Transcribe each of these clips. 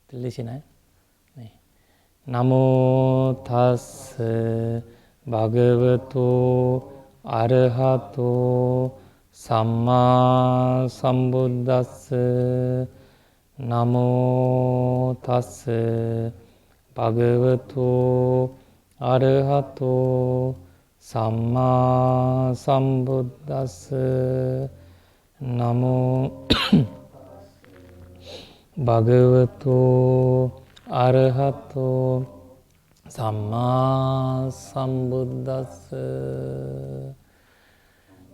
들리시나요? 네. 나모 타스 바그바토 아르하토 삼마 삼부다스 나모 타스 바그바토 아르하토 삼마 삼부다스 나모 바그바토 아르하토 삼마 삼부다스.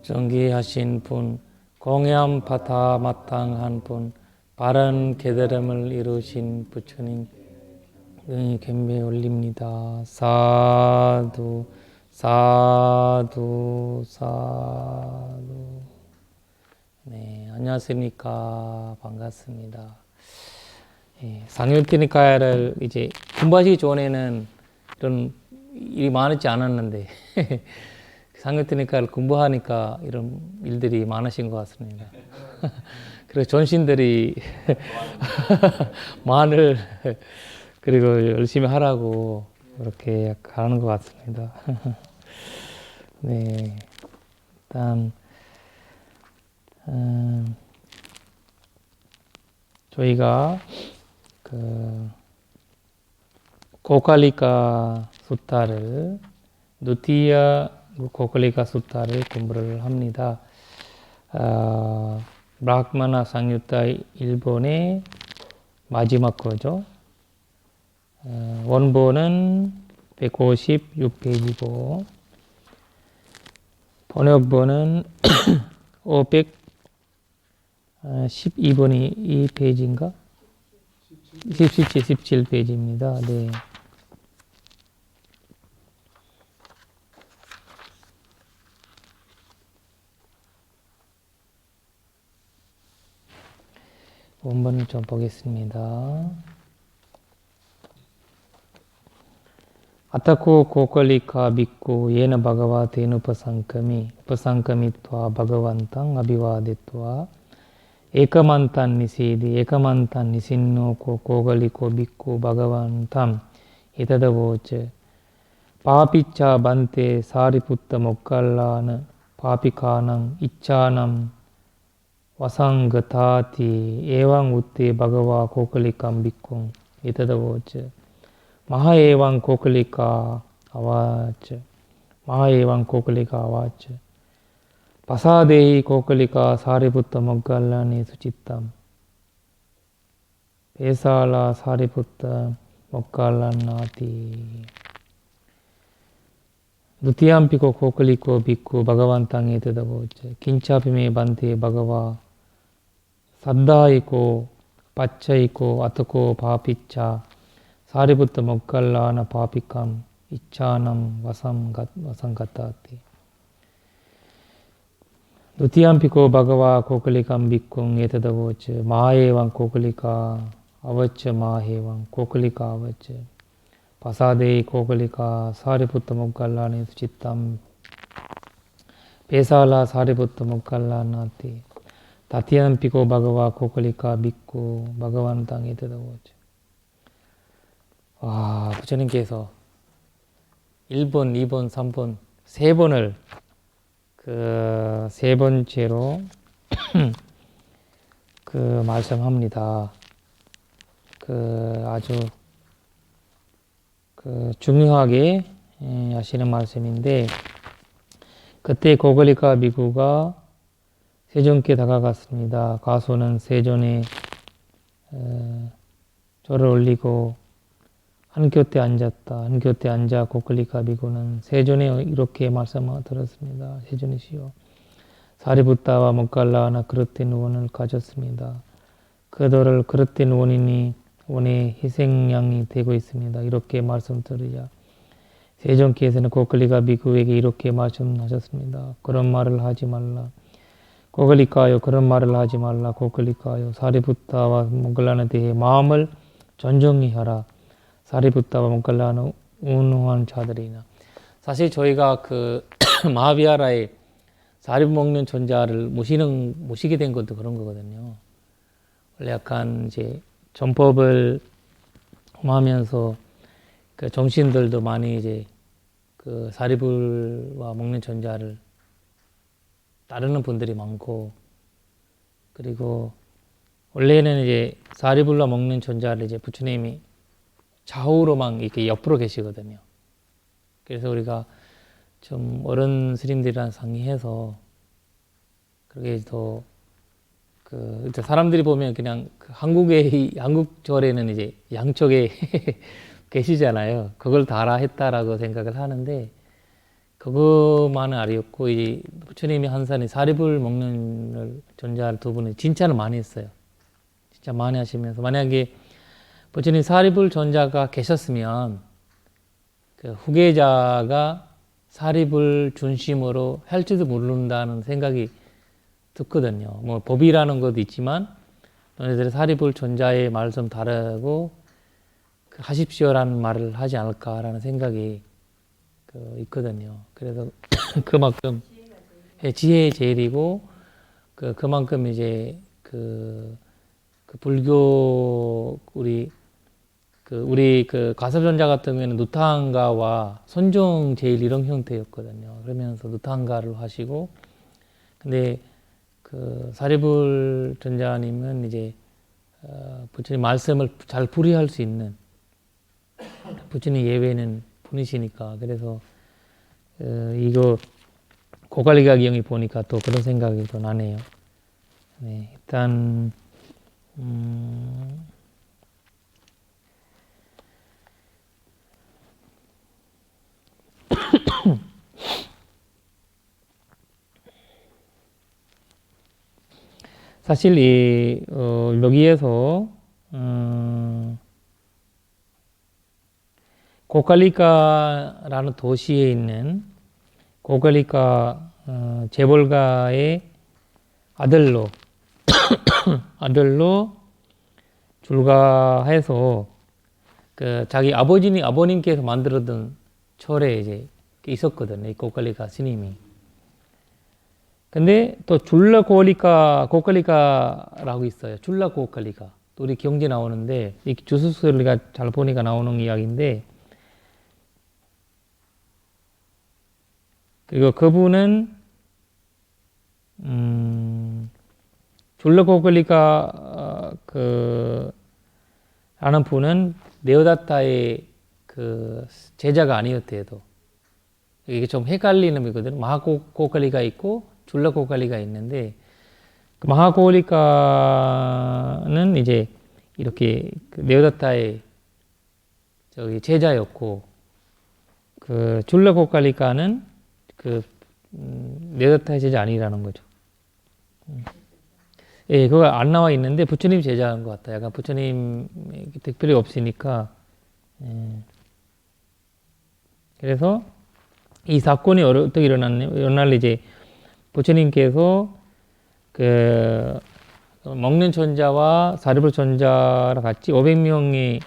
존귀하신 분, 공양 파타 마땅한 분, 바른 깨달음을 이루신 부처님 능히 경배 올립니다. 사두 사두 사두. 네, 안녕하십니까. 반갑습니다. 상유티니카야를 이제 공부하시기 전에는 이런 일이 많지 않았는데 상유티니카를 공부하니까 이런 일들이 많으신 것 같습니다. 그리고 전신들이 많을 그리고 열심히 하라고 그렇게 하는 것 같습니다. 네, 일단 저희가 그 고칼리카 수타를 누티야 고칼리카 수타를 공부를 합니다. 브라흐마나 상유타 일본의 마지막 거죠. 원본은 156페이지고 번역본은 512번이 이 페이지인가? 17페이지입니다. 네. 원본을 좀 보겠습니다. 아타코 고칼리카 비쿠 예나 바가와 테누 파상카미트와 바가완탕 아비와데트와 에카만탄 니시디 에카만탄 니신노코 고갈리코 비쿠 바가완탐 이타다보체 파피차 반테 사리푸타 모칼라나 파피카낭 이차남 와상가타티 에왕 우테 바가와 고칼리캄 비쿵 이타다보체 마하에왕 고칼리카 아와체 마하에왕 고칼리카 아와체 파사데이 고칼리카 사리푸타 모갈라니 수치탐 베살라 사리푸타 모갈라나티 누티암피코 고칼리코 비쿠 바가완탕에 대다보체 긴차피메 반테 바가와 사다이코 파차이코 아타코 바피차 사리부터 모갈라나 바피캄 이차남 와상가타티 누티암피코 바가와 고칼리캄 비쿵 에테다보체 마하에왕 고칼리카 아와체 마하에왕 고칼리카 아와체 파사데이 고칼리카 사리부터 모갈라니 수치탐 베살라 사리부터 모갈라나티 다티암피코 바가와 고칼리카 비쿠 바가완탕 에테다보체. 와, 부처님께서 1번, 2번, 3번, 3번을 그 세 번째로 그 말씀합니다. 그 아주 그 중요하게 하시는 말씀인데 그때 고갈리카 비구가 세존께 다가갔습니다. 가수는 세존에 절을 올리고 한 곁에 앉았다. 한 곁에 앉아 고칼리카 비구는 세존에 이렇게 말씀을 들었습니다. 세존이시여, 사리부타와 모갈라나 그릇된 원을 가졌습니다. 그들을 그릇된 원인이 원의 희생양이 되고 있습니다. 이렇게 말씀드리자 세존께서는 고칼리카 비구에게 이렇게 말씀하셨습니다. 그런 말을 하지 말라. 고칼리카여, 그런 말을 하지 말라. 고칼리카여, 사리부타와 모갈라에 대해 마음을 존중히 하라. 사리부타와 모갈라는 운후한 자들이나. 사실 저희가 그 마하비하라에 사리 먹는 존자를 모시게 된 것도 그런 거거든요. 원래 약간 이제 전법을 하면서 그 정신들도 많이 이제 그 사리불과 먹는 전자를 따르는 분들이 많고, 그리고 원래는 이제 사리불과 먹는 전자를 이제 부처님이 좌우로만 이렇게 옆으로 계시거든요. 그래서 우리가 좀 어른 스님들이랑 상의해서 그렇게 더 그 사람들이 보면 그냥 그 한국 절에는 이제 양쪽에 계시잖아요. 그걸 다라 했다라고 생각을 하는데 그것만은 아니었고, 이 부처님이 한산에 사리불 먹는 전자를 두 분이 진짜를 많이 했어요. 진짜 많이 하시면서 만약에 부처님 사리불 전자가 계셨으면 그 후계자가 사리불 중심으로 할지도 모른다는 생각이 듣거든요. 뭐 법이라는 것도 있지만 너희들이 사리불 전자의 말 좀 다르고 하십시오라는 말을 하지 않을까라는 생각이 있거든요. 그래서 그만큼 지혜의 제일이고 그만큼 이제 그 불교 우리 가섭전자 같은 경우에는 누타한가와 선종 제일 이런 형태였거든요. 그러면서 누타한가를 하시고, 근데 그 사리불 전자님은 이제 부처님 말씀을 잘 풀이할 수 있는 부처님 예외는 분이시니까, 그래서 이거 고갈리가 기영이 보니까 또 그런 생각이 또 나네요. 네, 일단 사실 여기에서 고갈리카라는 도시에 있는 고갈리카 재벌가의 아들로 출가해서 그 자기 아버님께서 만들었던 절에 이제 있었거든요. 이 고갈리카 스님이. 근데 또 줄라 고갈리카라고 있어요. 줄라 고갈리카. 또 우리 경제 나오는데 이 주수술리가 잘 보니까 나오는 이야기인데, 그리고 그분은 줄라 고갈리카 라는 분은 네오다타의 그 제자가 아니었대도. 이게 좀 헷갈리는 거거든요. 마하고갈리가 있고 줄라고갈리가 있는데, 그 마하고갈리카는 이제 이렇게 그 네오다타의 저기 제자였고, 그 줄라고갈리카는 그 네오다타의 제자 아니라는 거죠. 예, 그거 안 나와 있는데 부처님 제자인 것 같아요. 약간 부처님 특별히 없으니까. 예. 그래서 이 사건이 어떻게 일어날 이제 부처님께서 그 먹는 전자와 사리불 전자랑 같이 500명의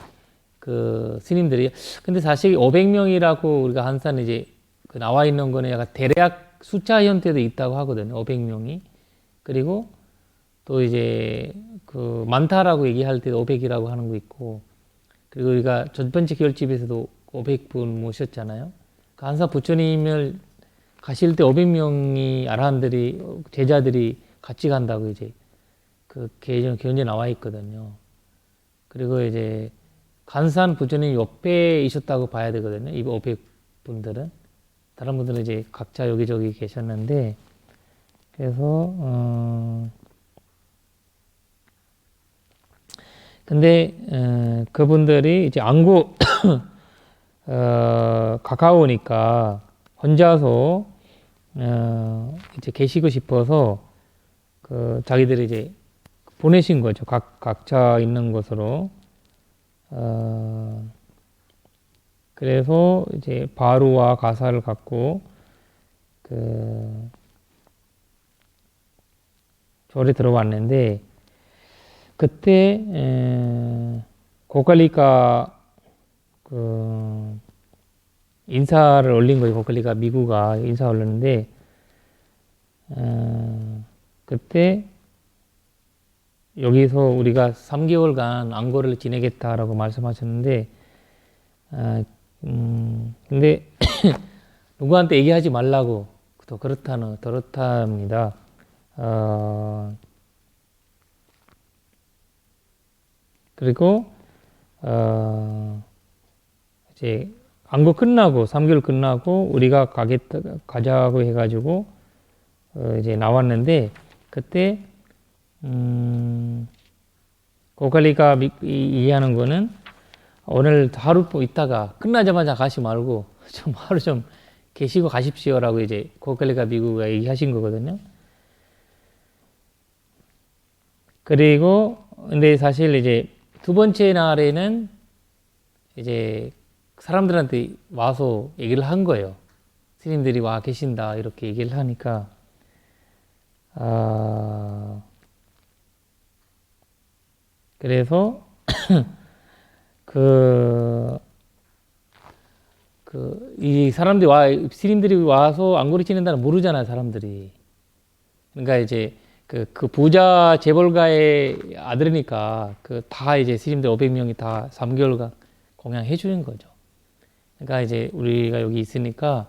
그 스님들이, 근데 사실 500명이라고 우리가 항상 이제 그 나와 있는 거는 약간 대략 숫자 형태도 있다고 하거든요. 500명이. 그리고 또 이제 그 많다라고 얘기할 때도 500이라고 하는 거 있고, 그리고 우리가 첫 번째 결집에서도 500분 모셨잖아요. 그 한사 부처님을 가실 때 500명이 아라한들이 제자들이 같이 간다고 이제 그 견제 나와 있거든요. 그리고 이제 간산 부처님 옆에 있었다고 봐야 되거든요. 이 500분들은. 다른 분들은 이제 각자 여기저기 계셨는데, 그래서 근데 그분들이 이제 안구 가까우니까 혼자서 이제 계시고 싶어서 그 자기들이 이제 보내신 거죠. 각자 있는 곳으로. 그래서 이제 바루와 가사를 갖고 그 절에 들어왔는데, 그때 고갈리카 그 인사를 올린 거예요. 고갈리카 미구가 인사 올렸는데, 그때 여기서 우리가 3개월간 안고를 지내겠다라고 말씀하셨는데, 근데 누구한테 얘기하지 말라고 또 그렇답니다. 그리고 이제 안고 끝나고 3개월 끝나고 우리가 가자고 해가지고 이제 나왔는데 그때 고갈리가 얘기하는 거는 오늘 하루 있다가 끝나자마자 가시 말고 좀 하루 좀 계시고 가십시오라고 이제 고갈리가 미국가 얘기하신 거거든요. 그리고 근데 사실 이제 두 번째 날에는 이제 사람들한테 와서 얘기를 한 거예요. 스님들이 와 계신다 이렇게 얘기를 하니까 그래서 이 사람들이 스님들이 와서 안고리 지낸다는 모르잖아요, 사람들이. 그러니까 이제 그 부자 재벌가의 아들이니까 다 이제 스님들 500명이 다 3개월간 공양해 주는 거죠. 그러니까 이제 우리가 여기 있으니까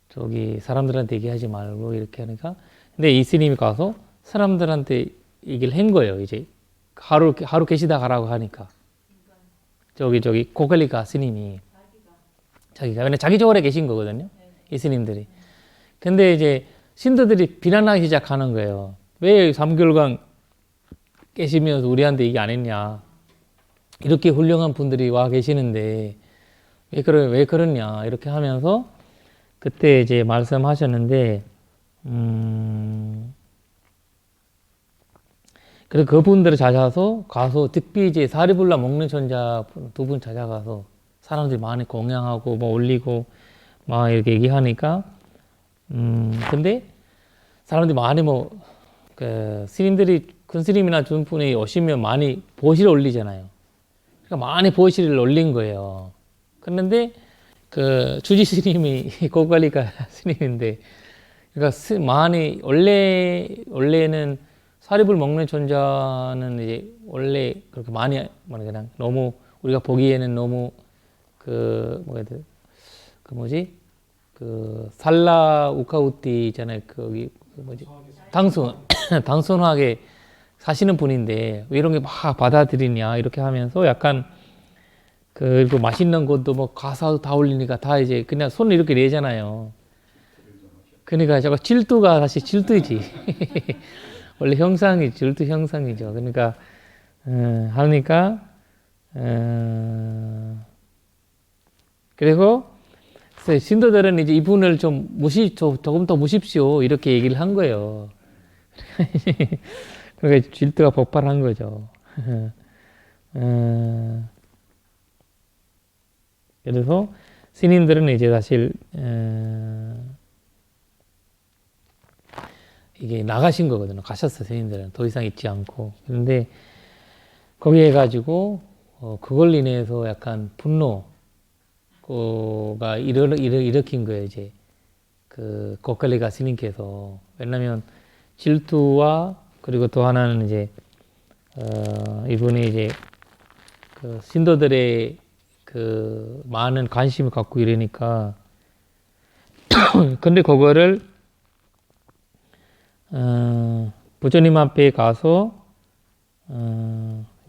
저기 사람들한테 얘기하지 말고 이렇게 하니까 근데 이 스님이 가서 사람들한테 얘기를 한 거예요. 이제 하루 계시다 가라고 하니까 저기 고갈리가 스님이 자기가 왜냐 자기적으로 계신 거거든요. 이 스님들이. 근데 이제 신도들이 비난하기 시작하는 거예요. 왜 3개월간 계시면서 우리한테 얘기 안 했냐? 이렇게 훌륭한 분들이 와 계시는데 왜 그러냐? 이렇게 하면서 그때 이제 말씀하셨는데 그래서 그분들을 찾아서 특히 이제 사리불라 먹는 천자 두 분 찾아가서 사람들이 많이 공양하고 뭐 올리고 막 이렇게 얘기하니까 근데 사람들이 많이 스님들이 큰 스님이나 준 분이 오시면 많이 보시를 올리잖아요. 그러니까 많이 보시를 올린 거예요. 그런데 주지 스님이 고갈리가 스님인데 그러니까 많이 원래는 사립을 먹는 존자는 이제 원래 그렇게 많이 그냥 너무 우리가 보기에는 너무 살라 우카우띠 있잖아요. 당순하게 사시는 분인데 왜 이런 게 막 받아들이냐 이렇게 하면서 약간 그리고 맛있는 것도 뭐 가사도 다 올리니까 다 이제 그냥 손을 이렇게 내잖아요. 그러니까 저거 질투가 사실 질투이지. 원래 형상이 질투 형상이죠. 그러니까 하니까 그리고 신도들은 이제 이분을 조금 더 모십시오 이렇게 얘기를 한 거예요. 그러니까 질투가 폭발한 거죠. 그래서 스님들은 이제 사실 이게 나가신 거거든요. 가셨어요. 스님들은 더 이상 있지 않고. 그런데 거기에 가지고 그걸 인해서 약간 분노가 일으킨 거예요. 이제 고칼리가 스님께서. 왜냐면 질투와 그리고 또 하나는 이제 이분이 이제 신도들의 많은 관심을 갖고 이러니까 근데 그거를 부처님 앞에 가서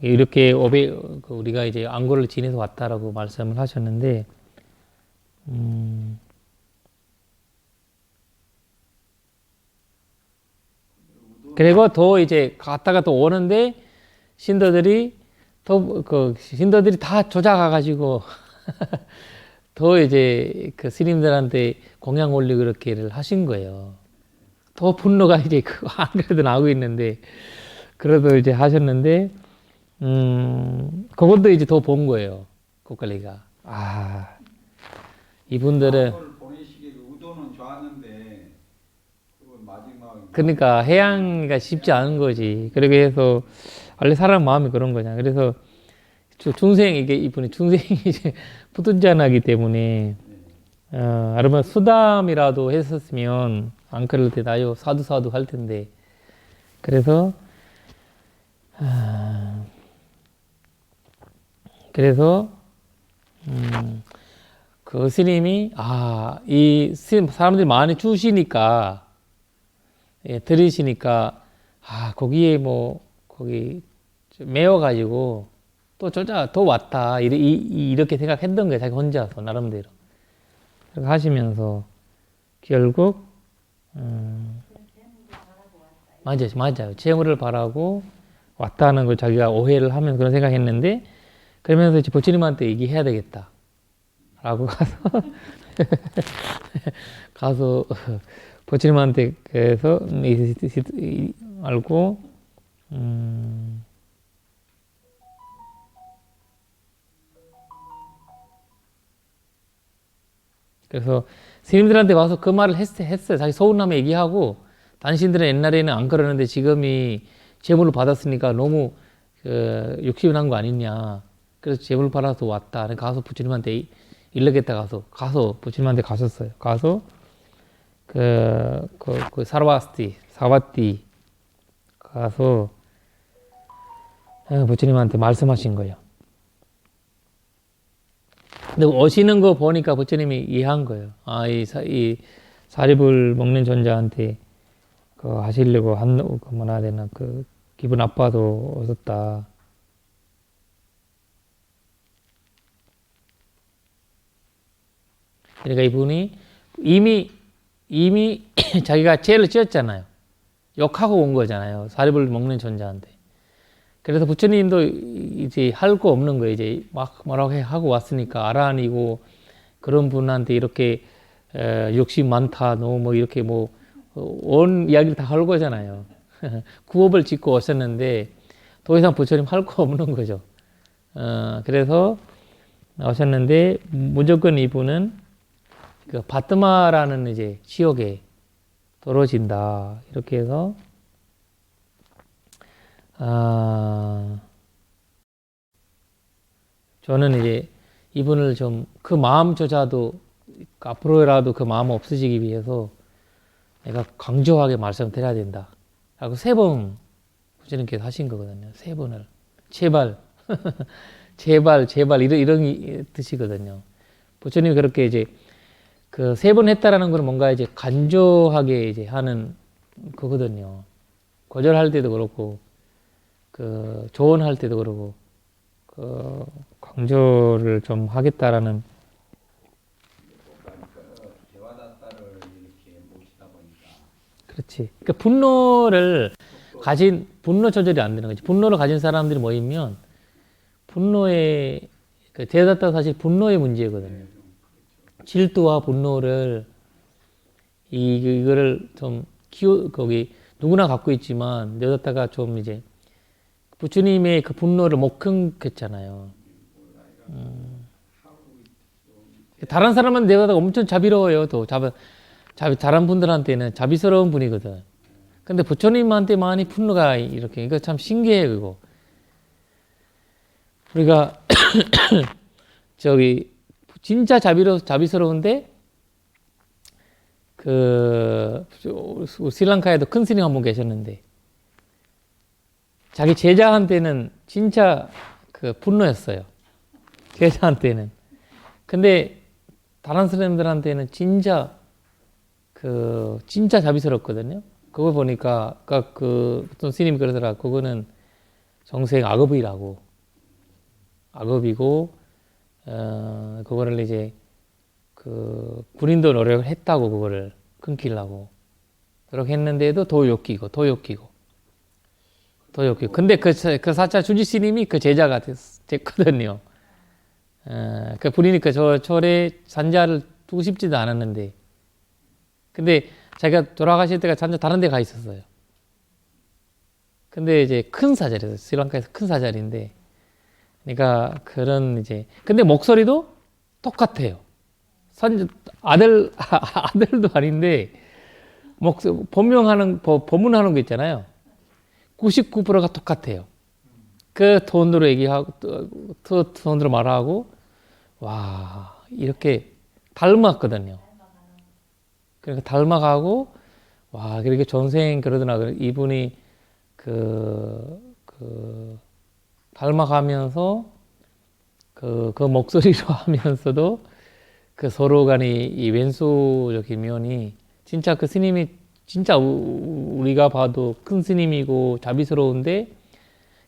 이렇게 우리가 이제 안고를 지내서 왔다라고 말씀을 하셨는데 그리고 더 이제 갔다가 또 오는데 신도들이 다 쫓아가가지고 더 이제 스님들한테 공양 올리고 그렇게를 하신 거예요. 더 분노가 이제 안 그래도 나오고 있는데 그래도 이제 하셨는데 그것도 이제 더 본 거예요. 고칼리가 이분들은 보내시기 의도는 좋았는데 그건 마지막 그러니까 해양이가 쉽지 않은 거지. 그렇게 해서 원래 사람 마음이 그런 거냐. 그래서 이분이 중생이 이제 부둔자나기 때문에 아니면 수담이라도 했었으면 안 그럴 때 나요 사두 할 텐데 그래서 그래서 그 스님이 이 스님 사람들이 많이 주시니까 들으시니까 거기에 뭐 거기 매여 가지고 또 더 왔다 이렇게 생각했던 거예요. 자기 혼자서 나름대로. 그렇게 하시면서 결국 맞아요. 재물을 바라고 왔다는 걸 자기가 오해를 하면서 그런 생각했는데, 그러면서 이제 부처님한테 얘기해야 되겠다 라고 가서 부처님한테 그래서 알고 그래서 스님들한테 와서 그 말을 했어요. 자기 서운함에 얘기하고, 당신들은 옛날에는 안 그러는데 지금이 재물을 받았으니까 너무 욕심이 난 거 아니냐. 그래서 재물을 받아서 왔다. 가서 부처님한테 일러겠다. 가서 부처님한테 가셨어요. 가서 그 사와티 가서 부처님한테 말씀하신 거예요. 근데 오시는 거 보니까 부처님이 이해한 거예요. 이 사립을 먹는 존재한테 하시려고 뭐라 해야 되나, 기분 나빠도 오셨다. 그러니까 이분이 이미 자기가 죄를 지었잖아요. 욕하고 온 거잖아요. 사립을 먹는 존재한테. 그래서 부처님도 이제 할 거 없는 거예요. 이제 막 뭐라고 하고 왔으니까 아란이고 그런 분한테 이렇게 욕심 많다, 너 뭐 이렇게 온 이야기를 다 할 거잖아요. 구업을 짓고 오셨는데 더 이상 부처님 할 거 없는 거죠. 그래서 오셨는데 무조건 이분은 그 바트마라는 이제 지옥에 떨어진다. 이렇게 해서 저는 이제 이분을 좀 그 마음조차도 앞으로라도 그 마음 없어지기 위해서 내가 강조하게 말씀드려야 된다. 라고 3번 부처님께서 하신 거거든요. 3번을. 제발, 제발, 이런 뜻이거든요. 부처님이 그렇게 이제 그 3번 했다라는 건 뭔가 이제 간조하게 이제 하는 거거든요. 거절할 때도 그렇고, 조언할 때도 그러고, 강조를 좀 하겠다라는. 대화다타를 이렇게 모시다 보니까. 그렇지. 그러니까 분노 조절이 안 되는 거지. 분노를 가진 사람들이 모이면 분노의 대다타 사실 분노의 문제거든요. 질투와 분노를 이거를 좀 거기 누구나 갖고 있지만 내다타가 좀 이제 부처님의 그 분노를 못 끊겠잖아요. 다른 사람은 내다타가 엄청 자비로워요. 또 다른 분들한테는 자비스러운 분이거든. 근데 부처님한테만이 분노가 이렇게, 이거 참 신기해요, 그거. 우리가 진짜 자비스러운데 스리랑카에도 큰 스님 한 분 계셨는데 자기 제자한테는 진짜 분노였어요. 제자한테는. 근데 다른 스님들한테는 진짜 자비스럽거든요. 그걸 보니까 어떤 스님이 그러더라. 그거는 정생 악업이라고. 악업이고 그거를 이제 군인도 노력을 했다고, 그거를 끊기려고 노력했는데도 더 욕기고. 근데 그 사차 주지 스님이 그 제자가 됐거든요. 그 군인이 절에 산자를 두고 싶지도 않았는데, 근데 자기가 돌아가실 때가 산자 다른 데 가 있었어요. 근데 이제 큰 사자리에서, 스리랑카에서 큰 사자리인데, 그러니까 근데 목소리도 똑같아요. 아들도 아닌데, 법문하는 거 있잖아요. 99%가 똑같아요. 그 톤으로 얘기하고, 톤으로 말하고, 와, 이렇게 닮았거든요. 그러니까 닮아가고, 와, 그렇게 전생 그러더나. 이분이 닮아가면서 그 목소리로 하면서도 그 서로 간의 이 왼수적인 면이 진짜 그 스님이 진짜 우리가 봐도 큰 스님이고 자비스러운데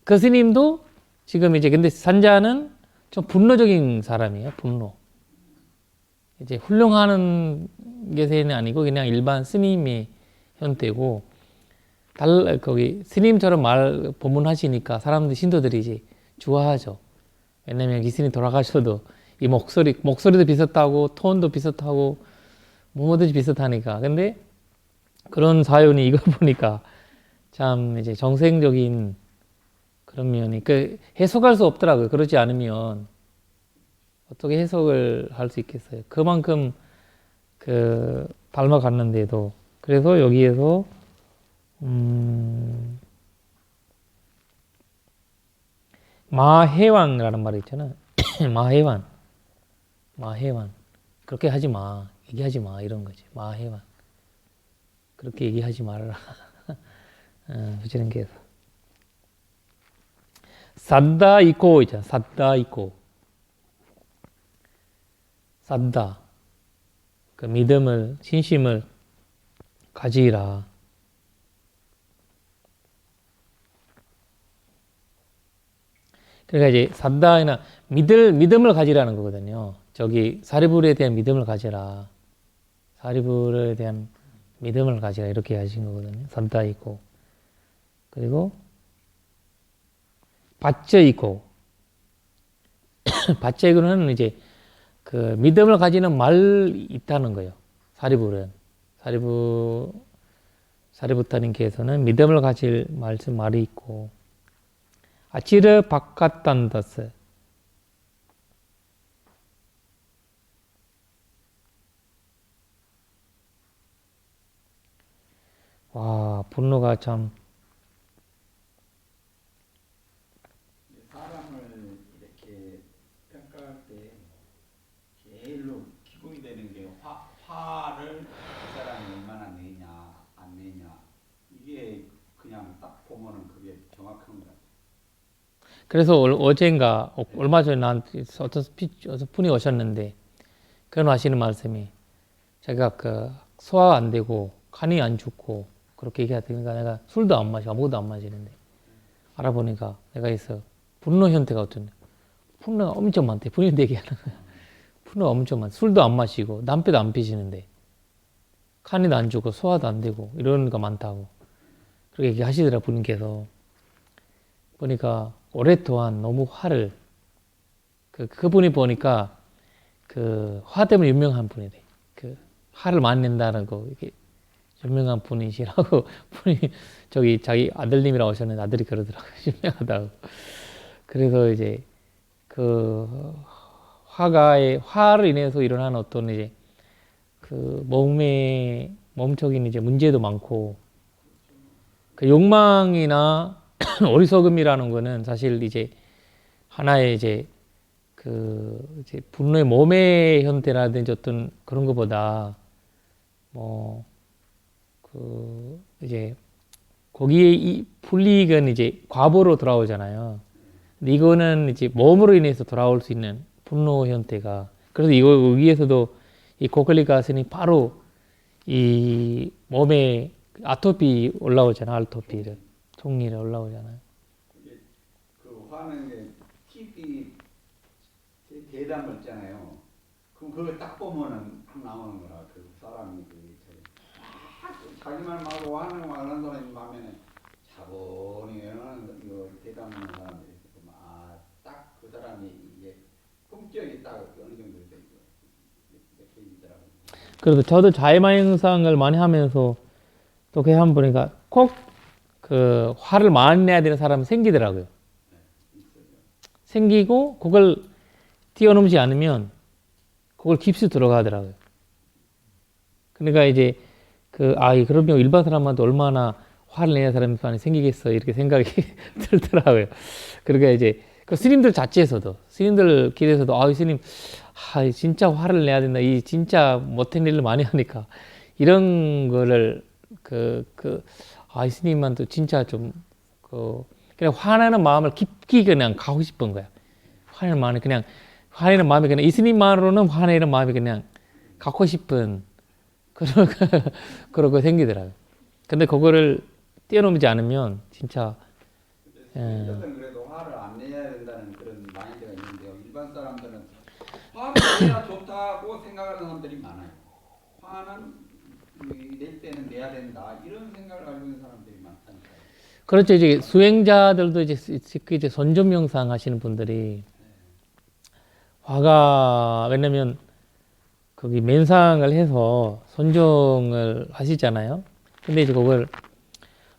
그 스님도 지금 이제 근데 산자는 좀 분노적인 사람이에요. 분노. 이제 훌륭하는 게세는 아니고 그냥 일반 스님의 형태고 거기 스님처럼 법문하시니까 사람들 신도들이 이제 좋아하죠. 왜냐면 이 스님 돌아가셔도 이 목소리도 비슷하고 톤도 비슷하고 뭐든지 비슷하니까. 근데 그런 사연이 이거 보니까 참 이제 정생적인 그런 면이 그 해석할 수 없더라고요. 그렇지 않으면 어떻게 해석을 할 수 있겠어요. 그만큼 그 닮아갔는데도 그래서 여기에서 마해왕이라는 말이 있잖아요. 마해왕 그렇게 하지 마, 얘기하지 마 이런 거지. 마해왕 그렇게 얘기하지 말아라. 부처님께서 sadda 있잖아. sadda 그 믿음을 신심을 가지라. 그러니까 이제 sadda나 믿음을 가지라는 거거든요. 저기 사리불에 대한 믿음을 가지라. 사리불에 대한 믿음을 가지라 이렇게 하신 거거든요. sadda 그리고 바쩌이고 바쩌이고는 이제 그 믿음을 가지는 말이 있다는 거예요. 사리부타님께서는 믿음을 가질 말이 있고 아치르 바깥단다스 와 분노가 참 사람을 이렇게 평가할 때 제일로 기본이 되는 게 화를 그 사람이 얼마나 내냐 안 내냐 이게 그냥 딱 보면은 그게 정확한 것 같아요. 그래서 어젠가 얼마 전에 나한테 어떤 분이 오셨는데 그런 하시는 말씀이 제가 그 소화 안 되고 간이 안 좋고 그렇게 얘기하니까 내가 술도 안 마시고 아무것도 안 마시는데 알아보니까 내가 있어 분노 형태가 어떠냐. 분노가 엄청 많대. 분노 얘기하는 거야. 분노가 엄청 많대. 술도 안 마시고 담배도 안 피시는데 간이도 안 좋고 소화도 안 되고 이런 거 많다고 그렇게 얘기하시더라. 분께서 보니까 오랫동안 너무 화를 그분이 보니까 그 화 때문에 유명한 분이래. 그 화를 많이 낸다는 거 이게 유명한 분이시라고 분이 저기 자기 아들님이라고 하셨는데 아들이 그러더라고요. 유명하다고. 그래서 이제 그 화를 인해서 일어나는 어떤 이제 그 몸적인 이제 문제도 많고 그 욕망이나 어리석음이라는 거는 사실 이제 하나의 이제 그 이제 분노의 몸의 형태라든지 어떤 그런 것보다 뭐 그 이제 거기에 이 불이익은 이제 과보로 돌아오잖아요. 근데 이거는 이제 몸으로 인해서 돌아올 수 있는 분노 형태가 그래서 이거 위에서도 이 고클리가스니 바로 이 몸에 아토피 올라오잖아. 아토피를 종일에 올라오잖아요. 그 화는 게 TV 대담을 있잖아요. 그럼 그걸 딱 보면은 딱 나오는 거라 그 사람이 자기만 말고 하는 말하는 사람이 마음에는 차분히 그 대담하는 사람들이 있으면 딱 그 사람이 이게 품격이 딱 어느 정도 돼 이렇게 있더라고요. 그래서 저도 자해망상을 많이 하면서 또 그게 한번 보니까 꼭 그 화를 많이 내야 되는 사람은 생기더라고요. 생기고 그걸 뛰어넘지 않으면 그걸 깊이 들어가더라고요. 그러니까 이제 그러면 일반 사람한테 얼마나 화를 내는 사람이 많이 생기겠어 이렇게 생각이 들더라고요. 그러니까 이제 그 스님들 자체에서도 스님들 길에서도 스님 진짜 화를 내야 된다. 이 진짜 못한 일을 많이 하니까 이런 거를 스님한테 진짜 좀 그냥 화나는 마음을 깊이 그냥 가고 싶은 거야. 화내는 마음이 그냥 화내는 마음이 그냥 이스님만으로는 화내는 마음이 그냥 갖고 싶은 그런 그런 거 생기더라고요. 근데 그거를 떼어놓지 않으면 진짜 어쨌든 그래도 화를 안 내야 된다는 그런 마인드가 있는데요. 일반 사람들은 화를 내야 좋다고 생각하는 사람들이 많아요. 화는 낼 때는 내야 된다 이런 생각을 가지고 있는 사람들이 많다니까요. 그렇죠. 이제 수행자들도 이제 선전 명상 하시는 분들이 화가 왜냐면 거기 멘상을 해서 선정을 하시잖아요. 근데 이제 그걸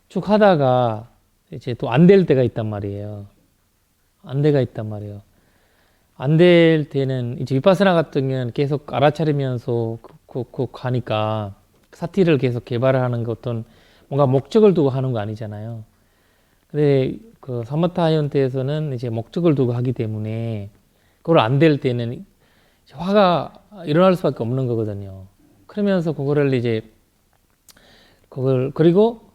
쭉 하다가 이제 또 안 될 때가 있단 말이에요. 안 돼가 있단 말이에요. 안 될 때는 이제 위파스나 같은 경우는 계속 알아차리면서 가니까 사티를 계속 개발하는 것 어떤 뭔가 목적을 두고 하는 거 아니잖아요. 근데 그 사마타 하이언트에서는 이제 목적을 두고 하기 때문에 그걸 안 될 때는 화가 일어날 수밖에 없는 거거든요. 그러면서 그거를 이제 그걸 그리고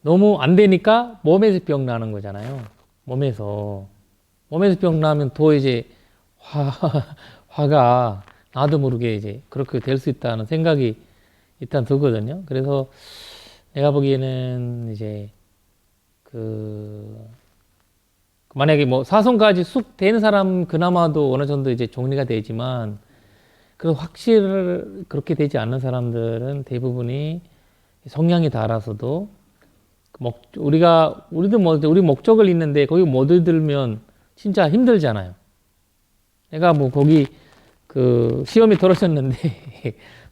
너무 안 되니까 몸에서 병 나는 거잖아요. 몸에서 병 나면 또 이제 화가 나도 모르게 이제 그렇게 될 수 있다는 생각이 일단 들거든요. 그래서 내가 보기에는 이제 만약에 뭐 사성까지 쑥 되는 사람 그나마도 어느 정도 이제 정리가 되지만 그 확실 그렇게 되지 않는 사람들은 대부분이 성향이 달아서도 우리도 뭐 우리 목적을 있는데 거기 못 들면 진짜 힘들잖아요. 내가 뭐 거기 그 시험이 떨어졌는데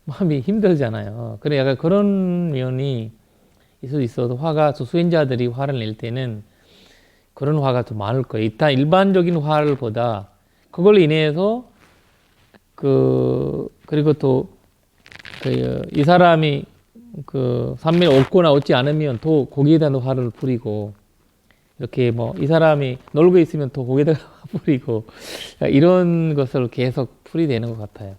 마음이 힘들잖아요. 그래 약간 그런 면이 있을 수 있어서 화가 수행자들이 화를 낼 때는 그런 화가 더 많을 거예요. 일단 일반적인 화를보다 그걸로 인해서 그리고 또 이 사람이 그 산매를 얻거나 얻지 않으면 또 거기에 대한 화를 뿌리고 이렇게 뭐 이 사람이 놀고 있으면 또 거기에다가 뿌리고 이런 것을 계속 풀이되는 것 같아요.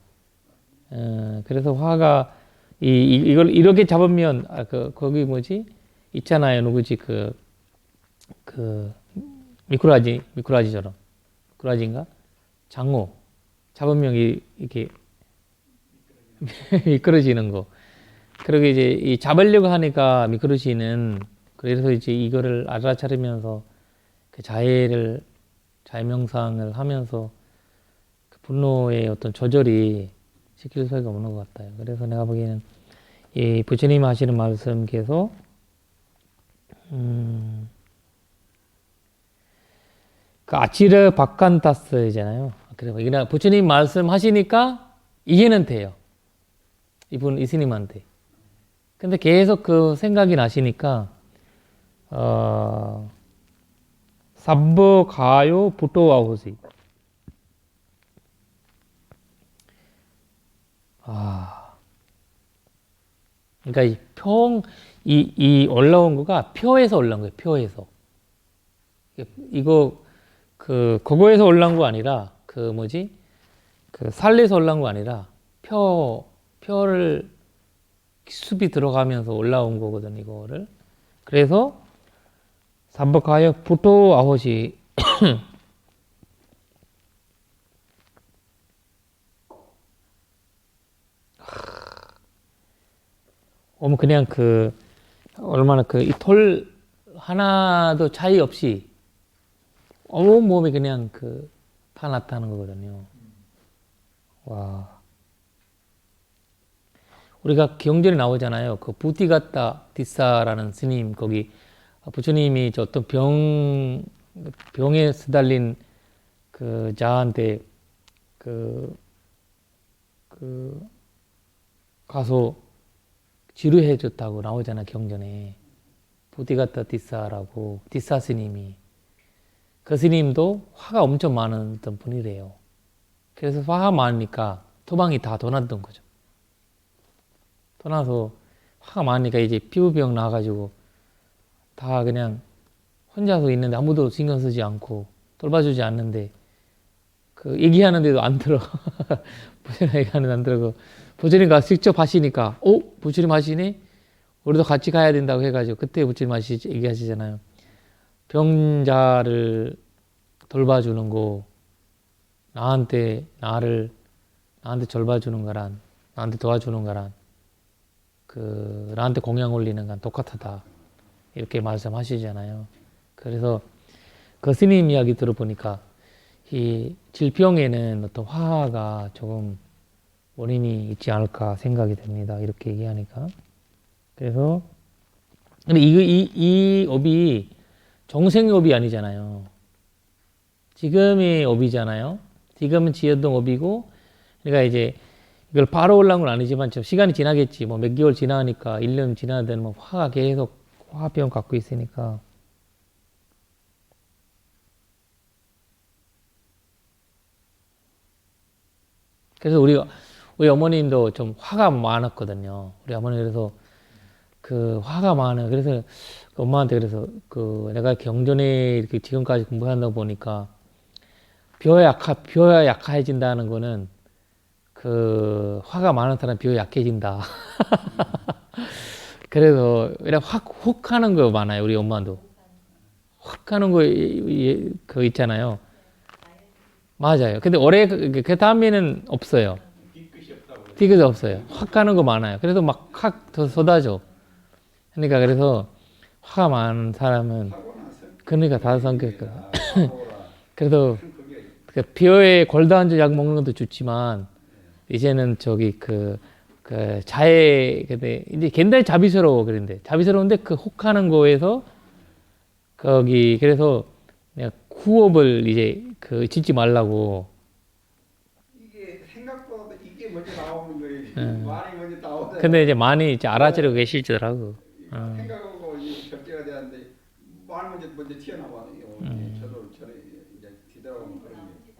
그래서 화가 이걸 이렇게 잡으면 거기 뭐지 있잖아요. 누구지 그 미꾸라지처럼 미꾸라지인가 장어 잡으면 이렇게 미끄러지는 거. 그러게 이제 이 잡으려고 하니까 미끄러지는 그래서 이제 이거를 알아차리면서 그 자해명상을 하면서 그 분노의 어떤 조절이 시킬 수밖에 없는 것 같아요. 그래서 내가 보기에는 이 부처님 하시는 말씀께서 그 아치르 바칸타스잖아요. 그래서 이나 부처님 말씀하시니까 이해는 돼요. 이분 이스님한테. 근데 계속 그 생각이 나시니까 sabbo 가요 부토와호시. 그러니까 이 올라온 거가 표에서 올라온 거예요. 표에서. 이거 그거에서 올라온 거 아니라 살에서 올라온 거 아니라 표를 숲이 들어가면서 올라온 거거든 이거를. 그래서 삼박하여 부토 아홉이 어머 그냥 얼마나 이 톨 하나도 차이 없이 온 몸이 그냥 다 나타나는 거거든요. 와. 우리가 경전에 나오잖아요. 그 부티가타 디사라는 스님 거기 부처님이 저 어떤 병에 시달린 자한테 가서 치료해 줬다고 나오잖아요. 경전에 부티가타 디사라고 디사 스님이 그 스님도 화가 엄청 많은 어떤 분이래요. 그래서 화가 많으니까 토방이 다 도났던 거죠. 떠나서 화가 많으니까 이제 피부병 나가지고 다 그냥 혼자서 있는데 아무도 신경 쓰지 않고 돌봐주지 않는데 얘기하는데도 안 들어. 부처님 얘기하는데 안 들어. 부처님 가서 직접 하시니까 부처님 하시네? 우리도 같이 가야 된다고 해가지고 그때 부처님 얘기하시잖아요. 병자를 돌봐주는 거 나한테 절 봐주는 거란, 나한테 도와주는 거란, 나한테 공양 올리는 건 똑같다. 이렇게 말씀하시잖아요. 그래서 그 스님 이야기 들어보니까 이 질병에는 어떤 화가 조금 원인이 있지 않을까 생각이 됩니다. 이렇게 얘기하니까. 그래서 근데 이 업이 정생의 업이 아니잖아요. 지금의 업이잖아요. 지금은 지연동 업이고, 그러니까 이제 이걸 바로 올라온 건 아니지만 좀 시간이 지나겠지. 뭐 몇 개월 지나니까 1년 지나든 뭐 화가 계속 화병 갖고 있으니까. 그래서 우리 어머님도 좀 화가 많았거든요. 우리 어머니 그래서 그 화가 많아요. 그래서 엄마한테 그래서 내가 경전에 이렇게 지금까지 공부한다고 보니까 비어야 약해진다는 거는 화가 많은 사람 비어 약해진다. 그래서 그냥 확 하는 거 많아요. 우리 엄마도 확 하는 거 그거 있잖아요. 맞아요. 근데 올해 그 다음에는 없어요. 뒤끝이 없다고. 뒤끝이 없어요. 확 하는 거 많아요. 그래도 막 확 더 쏟아져. 그러니까 그래서 화가 많은 사람은 그러니까 다른 성격. 그래도 그 비어에 골다한제 약 먹는 것도 좋지만 이제는 저기 근데 이제 굉장히 자비스러워 그런데 자비스러운데 그 혹하는 거에서 그래서 내가 후업을 이제 짓지 말라고. 이게 생각보다 이게 먼저 나오는 거예요. 예. 말이 먼저 나오잖아요. 근데 이제 많이 이제 알아채고 계시더라고. 생각하고 이제 결제가 되는데 말 먼저 튀어나와요. 저도 전에 이제 뒤돌아보면 그런 게.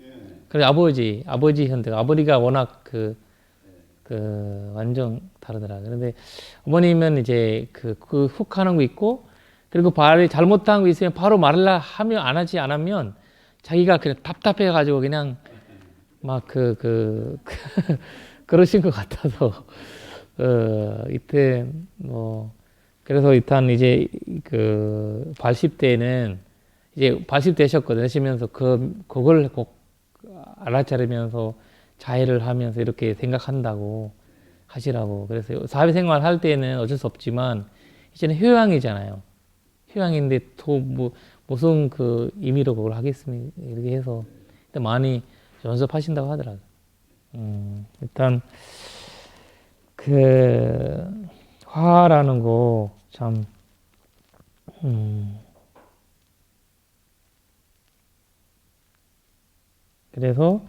예. 그래 아버지 현대 아버지가 워낙 완전 다르더라고요. 그런데 어머님은 이제 훅 하는 거 있고, 그리고 말을 잘못한 거 있으면 바로 말을 하면 안 하면 자기가 그냥 답답해가지고 그냥 막 그러신 것 같아서, 이때 그래서 일단 이제 80대는 이제 80대셨거든요. 하시면서 그걸 꼭 알아차리면서 자해를 하면서 이렇게 생각한다고 하시라고. 그래서 사회생활 할 때는 어쩔 수 없지만 이제는 효양이잖아요. 효양인데 또 무슨 의미로 그걸 하겠습니까? 이렇게 해서 일단 많이 연습하신다고 하더라고요. 일단 화라는 거 참 그래서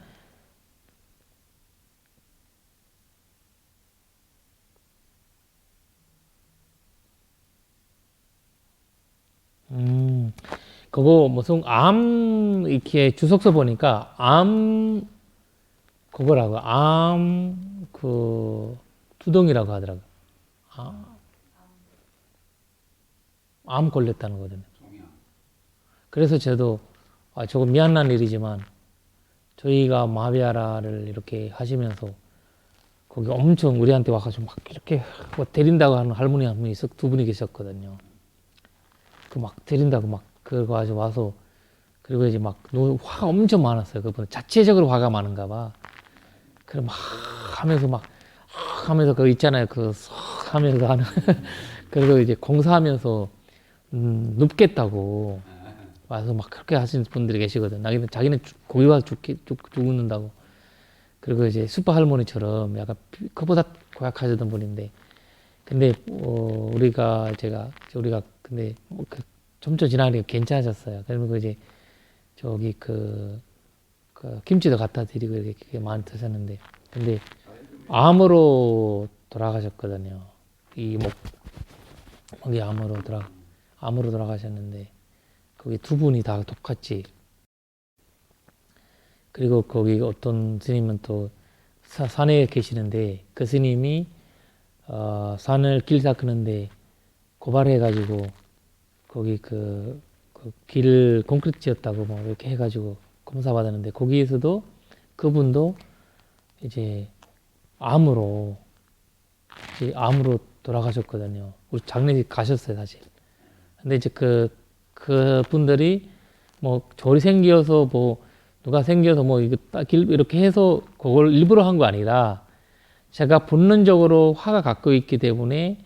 그거 무슨 암 이렇게 주석서 보니까 그거라고 두덩이라고 하더라고. 암 걸렸다는 거거든요. 그래서 저도 조금 미안한 일이지만 저희가 마비아라를 이렇게 하시면서 거기 엄청 우리한테 와가지고 막 이렇게 뭐 때린다고 하는 할머니 한 분이 두 분이 계셨거든요. 막 때린다고 막 그거 가지고 와서 그리고 이제 막 화가 엄청 많았어요. 그분 자체적으로 화가 많은가 봐. 그래 막 하면서 그거 있잖아요. 하면서 하는 그리고 이제 공사하면서 눕겠다고 와서 막 그렇게 하시는 분들이 계시거든. 자기는 거기 와서 죽는다고. 그리고 이제 슈퍼 할머니처럼 약간 그보다 고약하시던 분인데, 근데 우리가 근데 점점 지나니까 괜찮아졌어요. 그러면 이제 저기 김치도 갖다 드리고 이렇게 많이 드셨는데, 근데 암으로 돌아가셨거든요. 목이 암으로 돌아가셨는데, 거기 두 분이 다 똑같이. 그리고 거기 어떤 스님은 또 산에 계시는데, 그 스님이 산을 길 닦는데 고발해가지고 거기 길을 콘크리트 지었다고 뭐 이렇게 해가지고 검사 받았는데, 거기에서도 그분도 이제 암으로 돌아가셨거든요. 우리 장례식 가셨어요, 사실. 근데 이제 그 분들이 뭐 절이 생겨서 뭐 누가 생겨서 뭐 이거 딱 이렇게 해서 그걸 일부러 한 거 아니라 제가 본능적으로 화가 갖고 있기 때문에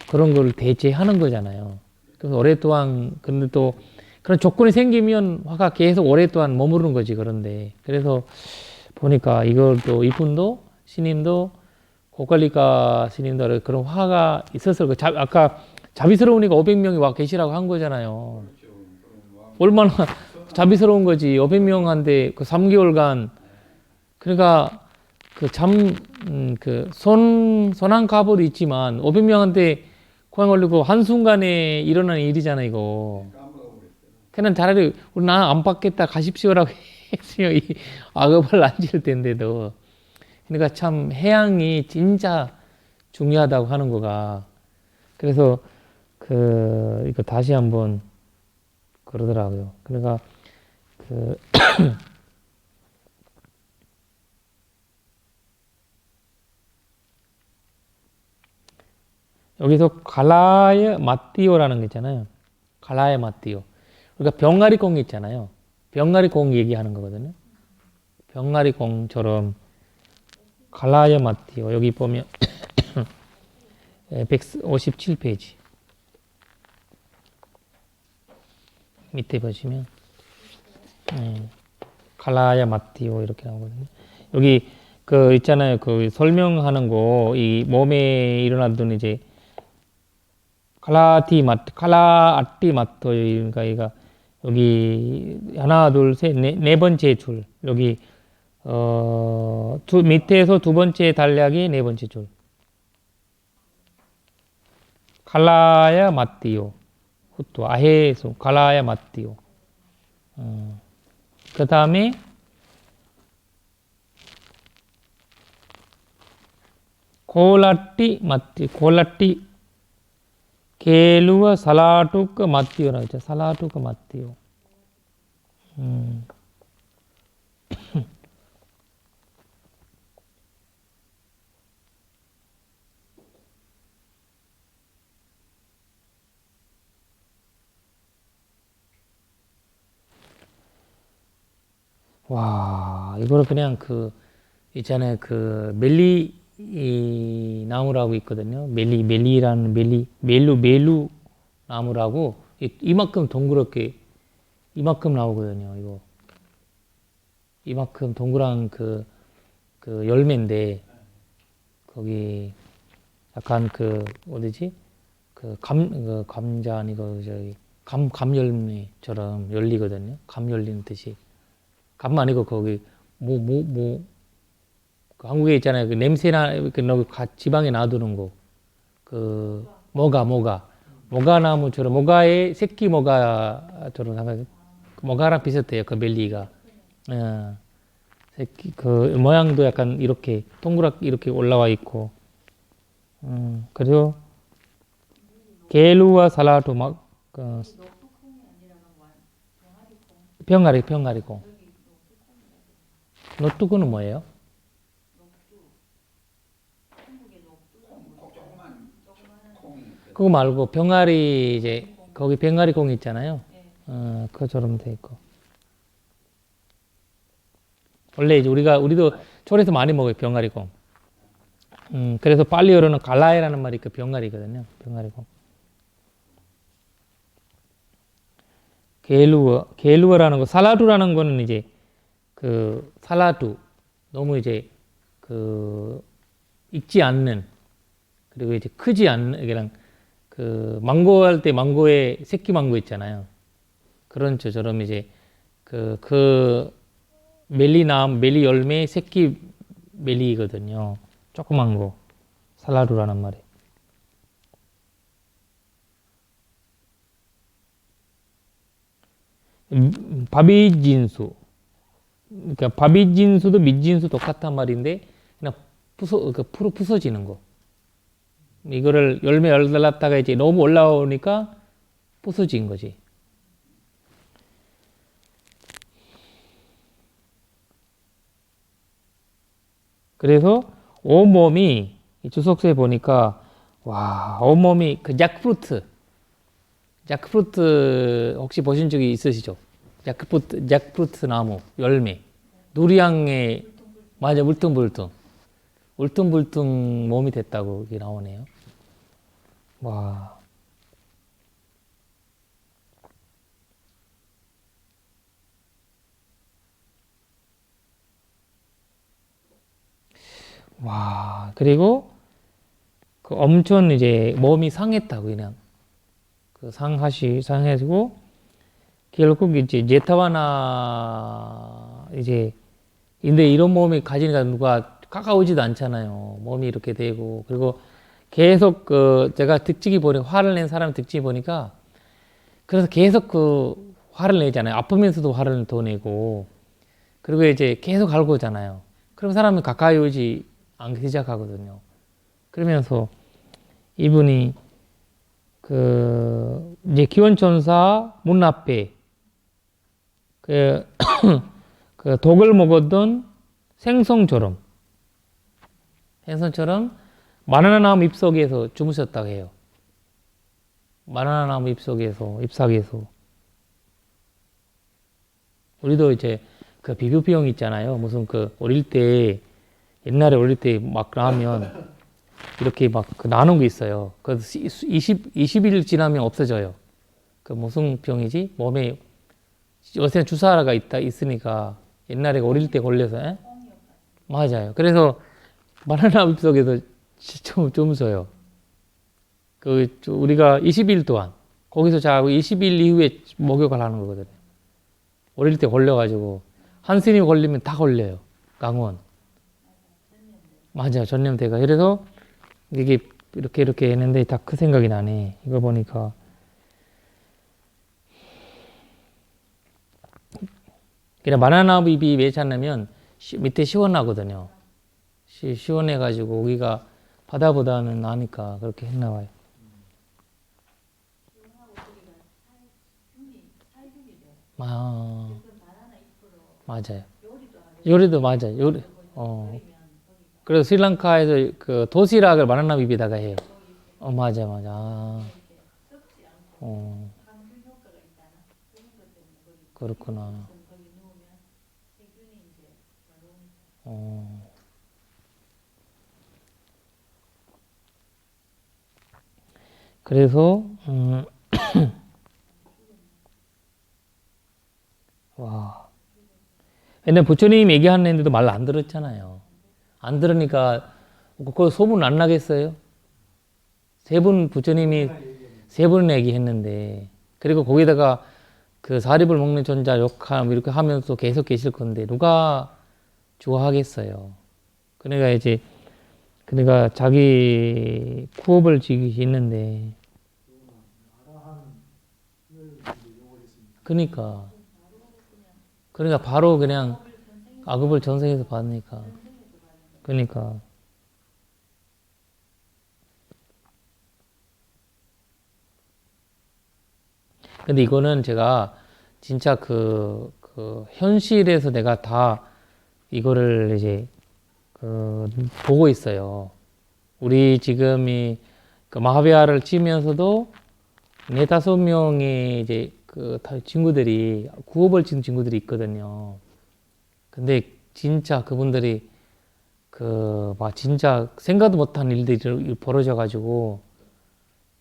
그런 걸 대체하는 거잖아요. 그래서 오랫동안 근데 또 그런 조건이 생기면 화가 계속 오랫동안 머무르는 거지. 그런데 그래서 보니까 이걸 또 이분도 스님도 고갈리카 스님도 그런 화가 있어서 아까 자비스러우니까 500명이 와 계시라고 한 거잖아요. 얼마나 자비스러운 거지. 500명한테 그 3개월간 그러니까 손한 갑을 있지만 500명한테 고향 올리고 한순간에 일어나는 일이잖아 이거. 그냥 차라리 우리 나 안 받겠다 가십시오라고 했으면 이 악업을 안 질 텐데도. 그러니까 참 해양이 진짜 중요하다고 하는 거가. 그래서 이거 다시 한번 그러더라고요. 그러니까 여기서 갈라야 마띠오라는 게 있잖아요. 갈라야 마띠오. 그러니까 병아리 공 있잖아요. 병아리 공 얘기하는 거거든요. 병아리 공처럼 갈라야 마띠오. 여기 보면 157페이지 밑에 보시면 갈라야 마띠오 이렇게 나오거든요. 여기 있잖아요. 설명하는 거 이 몸에 일어나던 이제 칼라아띠 마토. 그러니까 여기 하나 둘 셋 네 번째 줄 여기 밑에서 두 번째 단락이 네 번째 줄 칼라야 마띠오 후또 아헤소 칼라야 마띠오. 그 다음에 콜라띠 게루와 살라투크 마띠오라고 했죠. 살라투크 마띠오. 와, 이거를 그냥 있잖아요. 멜리 나무라고 있거든요. 멜루 나무라고 이만큼 동그랗게 이만큼 나오거든요. 이거 이만큼 동그란 열매인데 거기 약간 어디지? 감자 아니고 저기 감 열매처럼 열리거든요. 감 열리는 뜻이. 감 아니고 거기 한국에 있잖아요. 냄새나 지방에 놔두는 거. 모가나무처럼 모가의 새끼 모가처럼 모가랑 비슷해요. 멜리가. 새끼 모양도 약간 이렇게 동그랗게 이렇게 올라와 있고. 그리고 게루와 살라도 병아리콩. 노뚜구는 뭐예요? 그거 말고 병아리 거기 병아리 콩 있잖아요. 그거처럼 돼 있고. 원래 이제 우리도 초에서 많이 먹어요. 병아리 콩. 그래서 빨리어로는 갈라에라는 말이 병아리거든요. 병아리 콩. 게루어라는 거, 살라두라는 거는 이제 살라두 너무 이제 익지 않는 그리고 이제 크지 않는 그냥 망고 할 때 망고에 새끼 망고 있잖아요. 그런 저처럼 이제 멜리 열매 새끼 멜리거든요. 조그만 거 살라두라는 말이. 바비진수. 그러니까 바비진수도 밑진수 똑같단 말인데 그냥 부서지는 거. 이거를 열매 열달랐다가 이제 너무 올라오니까 부서진 거지. 그래서 온몸이 주석서에 보니까 와 온몸이 잭프루트 혹시 보신 적이 있으시죠? 잭프루트 나무 열매 누리향에 맞아 울퉁불퉁 울퉁불퉁 몸이 됐다고 이게 나오네요. 와. 와, 그리고 그 엄청 이제 몸이 상했다고 그냥 그 상해지고 결국 이제 제타와나 이제 근데 이런 몸이 가지니까 누가 가까우지도 않잖아요. 몸이 이렇게 되고 그리고 계속 그 제가 특징이 보니 화를 낸 사람 특징이 보니까 그래서 계속 그 화를 내잖아요. 아프면서도 화를 더 내고 그리고 이제 계속 갈고 오잖아요. 그럼 사람이 가까이 오지 않기 시작하거든요. 그러면서 이분이 그 이제 기원천사 문 앞에 그, 그 독을 먹었던 생선처럼 바나나 나무 잎속에서 주무셨다고 해요. 바나나 나무 잎사귀에서 우리도 이제 그 비브병 있잖아요. 무슨 그 옛날에 어릴 때 막 나면 이렇게 막 그 나눈 게 있어요. 그 20일 지나면 없어져요. 그 무슨 병이지? 몸에 요새 주사가 있으니까 옛날에 어릴 때 걸려서 에? 맞아요. 그래서 바나나 잎 속에서 좀 써요. 그 우리가 20일 동안 거기서 자고 20일 이후에 목욕을 하는 거거든요. 어릴 때 걸려가지고 한 스님 걸리면 다 걸려요. 강원. 맞아요. 전염대가. 그래서 이게 이렇게 했는데 다 그 생각이 나네. 이거 보니까. 그냥 바나나 잎이 왜 찼냐면 밑에 시원하거든요. 시원해가지고 우리가 바다보다는 나니까 그렇게 했나 봐요. 아, 맞아요. 요리도 맞아요. 그래서 스리랑카에서 그 도시락을 바나나 잎에다가 해요. 맞아. 어, 그렇구나. 어, 그래서, 와. 옛날 부처님 얘기하는데도 말 안 들었잖아요. 안 들으니까, 그 소문 안 나겠어요? 부처님이 세 번 얘기했는데, 그리고 거기다가 그 사립을 먹는 존자 욕함 이렇게 하면서 계속 계실 건데, 누가 좋아하겠어요? 그러니까 자기 구업을 지기 있는데, 그러니까 바로 그냥 악업을 전생에서 받으니까, 그러니까. 근데 이거는 제가 진짜 그 현실에서 내가 다 이거를 이제 보고 있어요. 우리 지금이 그 마하비하를 치면서도 4~5명의 이제 그 친구들이 구업을 지은 친구들이 있거든요. 근데 진짜 그분들이 막 진짜 생각도 못한 일들이 벌어져가지고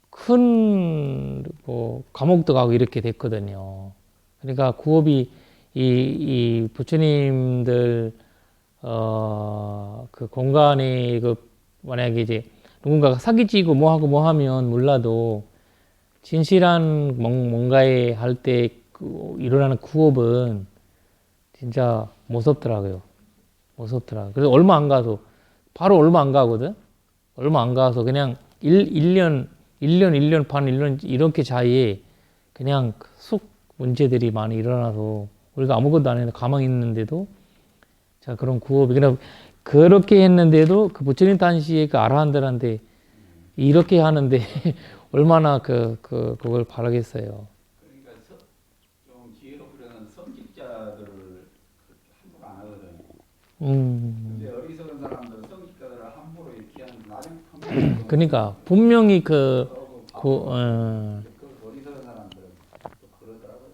큰 뭐 감옥도 가고 이렇게 됐거든요. 그러니까 구업이 이 부처님들 그 공간에 만약에 이제 누군가가 사기치고 뭐 하면 몰라도 진실한 뭔가에 할 때 일어나는 구업은 진짜 무섭더라고요. 그래서 얼마 안 가거든? 얼마 안 가서 그냥 1년 반, 1년 이렇게 사이에 그냥 속 문제들이 많이 일어나서 우리가 아무것도 안 했는데 가만히 있는데도 자, 그런 구업이 그냥 그렇게 했는데도 그 부처님 단시에 그 아라한들한테 이렇게 하는데 얼마나 그걸 바라겠어요. 그러니까 좀 지혜롭으려는 성직자들을 함부로 안 하거든요. 근데 어리석은 사람들은 성직자들을 함부로 이렇게 하는 나중 그러니까 분명히 어리석은 사람들은 또 그러더라고요.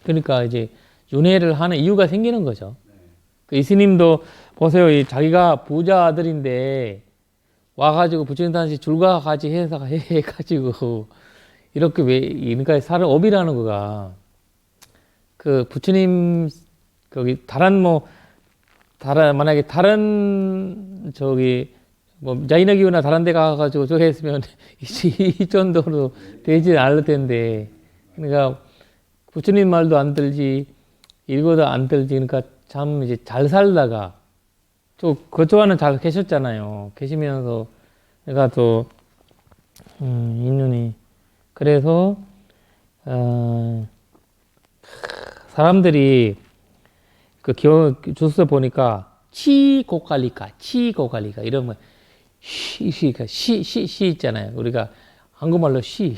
그러니까 이제 윤회를 하는 이유가 생기는 거죠. 네. 그 이스님도 보세요. 자기가 부자 아들인데 와가지고 부처님 단시 줄과 같이 해가지고 이렇게 왜 그러니까 사람 업이라는 거가 그 부처님 거기 만약에 다른 저기 뭐 자이나기구나 다른 데 가가지고 저기 했으면 이 정도로 되지 않을 텐데 그러니까 부처님 말도 안 들지 읽어도 안 들지 그러니까 참 이제 잘 살다가 또 그동안은 잘 계셨잖아요. 계시면서 내가 또 인연이 그래서 사람들이 그 주스 보니까 치고갈리카 이러면 시 있잖아요. 우리가 한국말로 시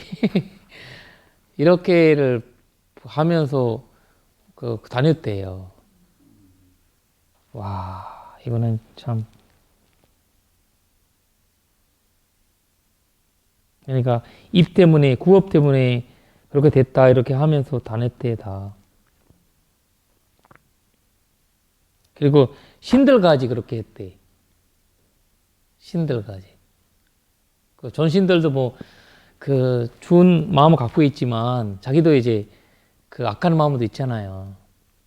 이렇게를 하면서 그 다녔대요. 와 이거는 참 그러니까 입 때문에 구업 때문에 그렇게 됐다 이렇게 하면서 다녔대 다. 그리고 신들까지 그렇게 했대. 신들까지. 그 전신들도 뭐 그 좋은 마음을 갖고 있지만 자기도 이제 그 악한 마음도 있잖아요.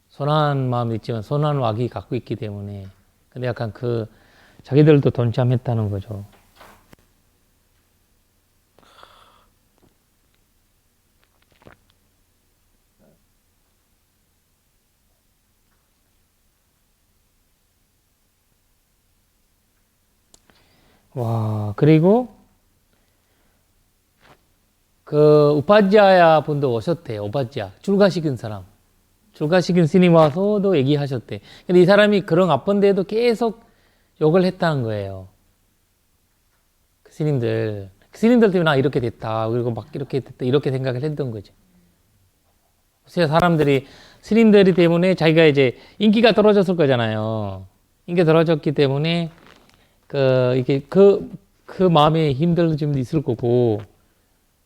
선한 마음도 있지만 선한 악이 갖고 있기 때문에 근데 약간 그 자기들도 동참했다는 거죠. 와 그리고 그 우파ధ్యా야 분도 오셨대요. 우파ధ్যা야 출가시킨 사람. 출가시킨 스님 와서도 얘기하셨대. 근데 이 사람이 그런 아픈데도 계속 욕을 했다는 거예요. 그 스님들 때문에 나 이렇게 됐다. 그리고 막 이렇게 됐다. 이렇게 생각을 했던 거죠. 사람들이 스님들이 때문에 자기가 이제 인기가 떨어졌을 거잖아요. 인기가 떨어졌기 때문에 이게 그 마음에 힘들 점도 있을 거고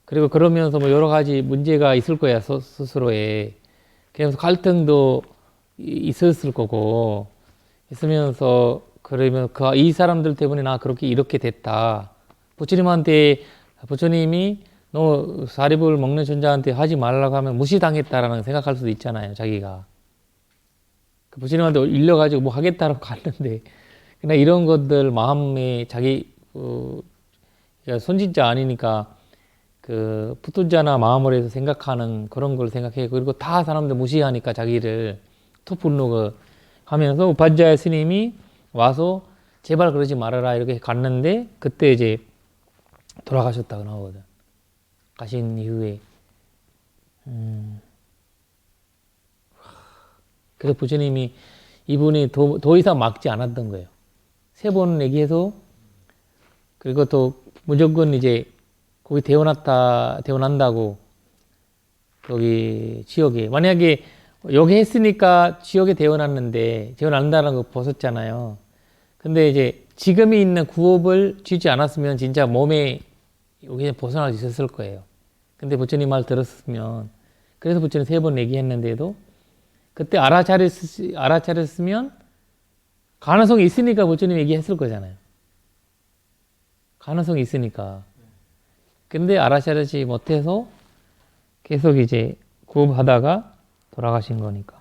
그리고 그러면서 뭐 여러 가지 문제가 있을 거야 스스로에. 그래서 갈등도 있었을 거고 있으면서 그러면 이 사람들 때문에 나 그렇게 이렇게 됐다. 부처님이 너 사리불 먹는 존재한테 하지 말라고 하면 무시당했다라는 생각할 수도 있잖아요. 자기가 부처님한테 일려가지고 뭐 하겠다라고 갔는데 그냥 이런 것들 마음에 자기 손진자 아니니까 그 푸tud자나 마음으로 해서 생각하는 그런 걸 생각해. 그리고 다 사람들 무시하니까 자기를 또 분노가 하면서 우파ధ్যা야 스님이 와서 제발 그러지 말아라 이렇게 갔는데 그때 이제 돌아가셨다고 나오거든. 가신 이후에 그래서 부처님이 이분이 더 이상 막지 않았던 거예요. 3번 얘기해서 그리고 또 무조건 이제 거기 태어난다고 거기 지역에 만약에 여기 했으니까 지역에 태어난다는 거 벗었잖아요. 근데 이제 지금이 있는 구업을 쥐지 않았으면 진짜 몸에 여기 벗어날 수 있었을 거예요. 근데 부처님 말 들었으면 그래서 부처님 3번 얘기했는데도 그때 알아차렸으면 가능성이 있으니까 부처님 얘기했을 거잖아요. 가능성이 있으니까. 근데 알아차리지 못해서 계속 이제 구업하다가 돌아가신 거니까.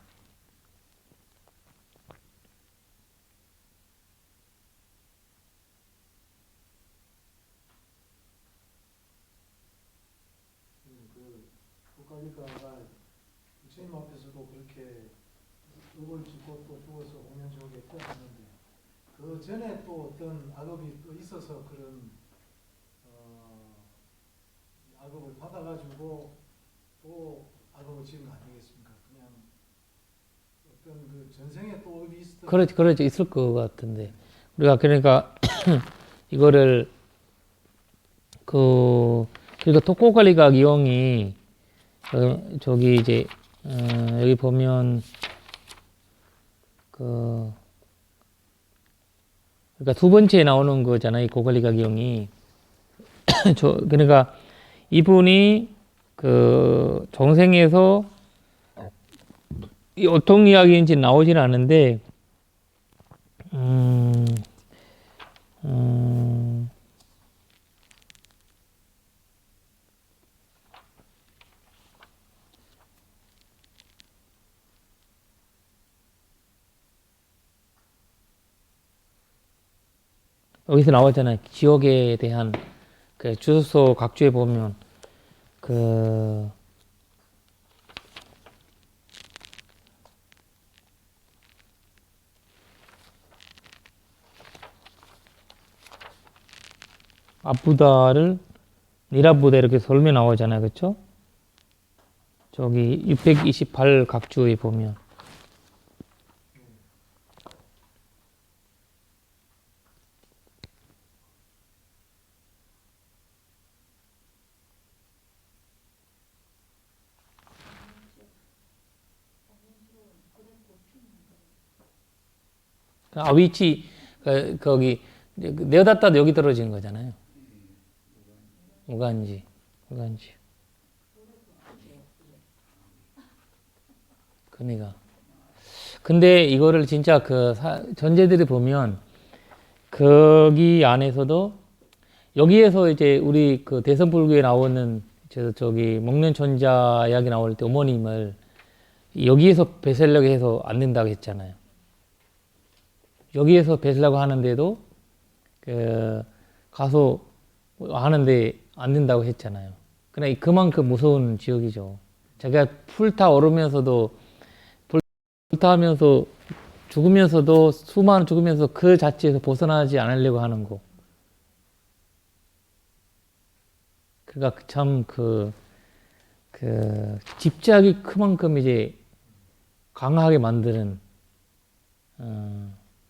국가리가가 부처님 앞에서도 그렇게 읍을 짓고 또 죽어서 공연지옥에 태어났는데 그 전에 또 어떤 악업이 또 있어서 그런 악업을 받아가지고 또 악업을 지은 거 아니겠습니까? 그냥 어떤 그 전생에 또 업이 있었던 그렇죠. 있을 것 같은데. 우리가 그러니까 이거를 그리고 토코갈리가 기용이 저기 이제 여기 보면 그러니까 2번째에 나오는 거잖아요. 이 고갈리가 기용이 그러니까 이분이 그 정생에서 이 어떤 이야기인지 나오진 않은데, 음, 음, 여기서 나오잖아요. 지옥에 대한 그 주소서 각주에 보면 그 아부다를 니라부다 이렇게 설명 나오잖아요. 그렇죠? 저기 628 각주에 보면 위치 거기 네오다타도 여기 떨어진 거잖아요. 무간지. 그니까. 근데 이거를 진짜 전제들이 보면 거기 안에서도 여기에서 이제 우리 그 대성불교에 나오는 저기 목련천자 이야기 나올 때 어머님을 여기에서 뵈시려고 해서 안 된다고 했잖아요. 여기에서 뵈시려고 하는데도 가서 하는데 안 된다고 했잖아요. 그러니까 그만큼 무서운 지역이죠. 자기가 불타오르면서도 불타하면서 죽으면서도 수많은 죽으면서 그 자체에서 벗어나지 않으려고 하는 거. 그러니까 참 집착이 그만큼 이제 강하게 만드는.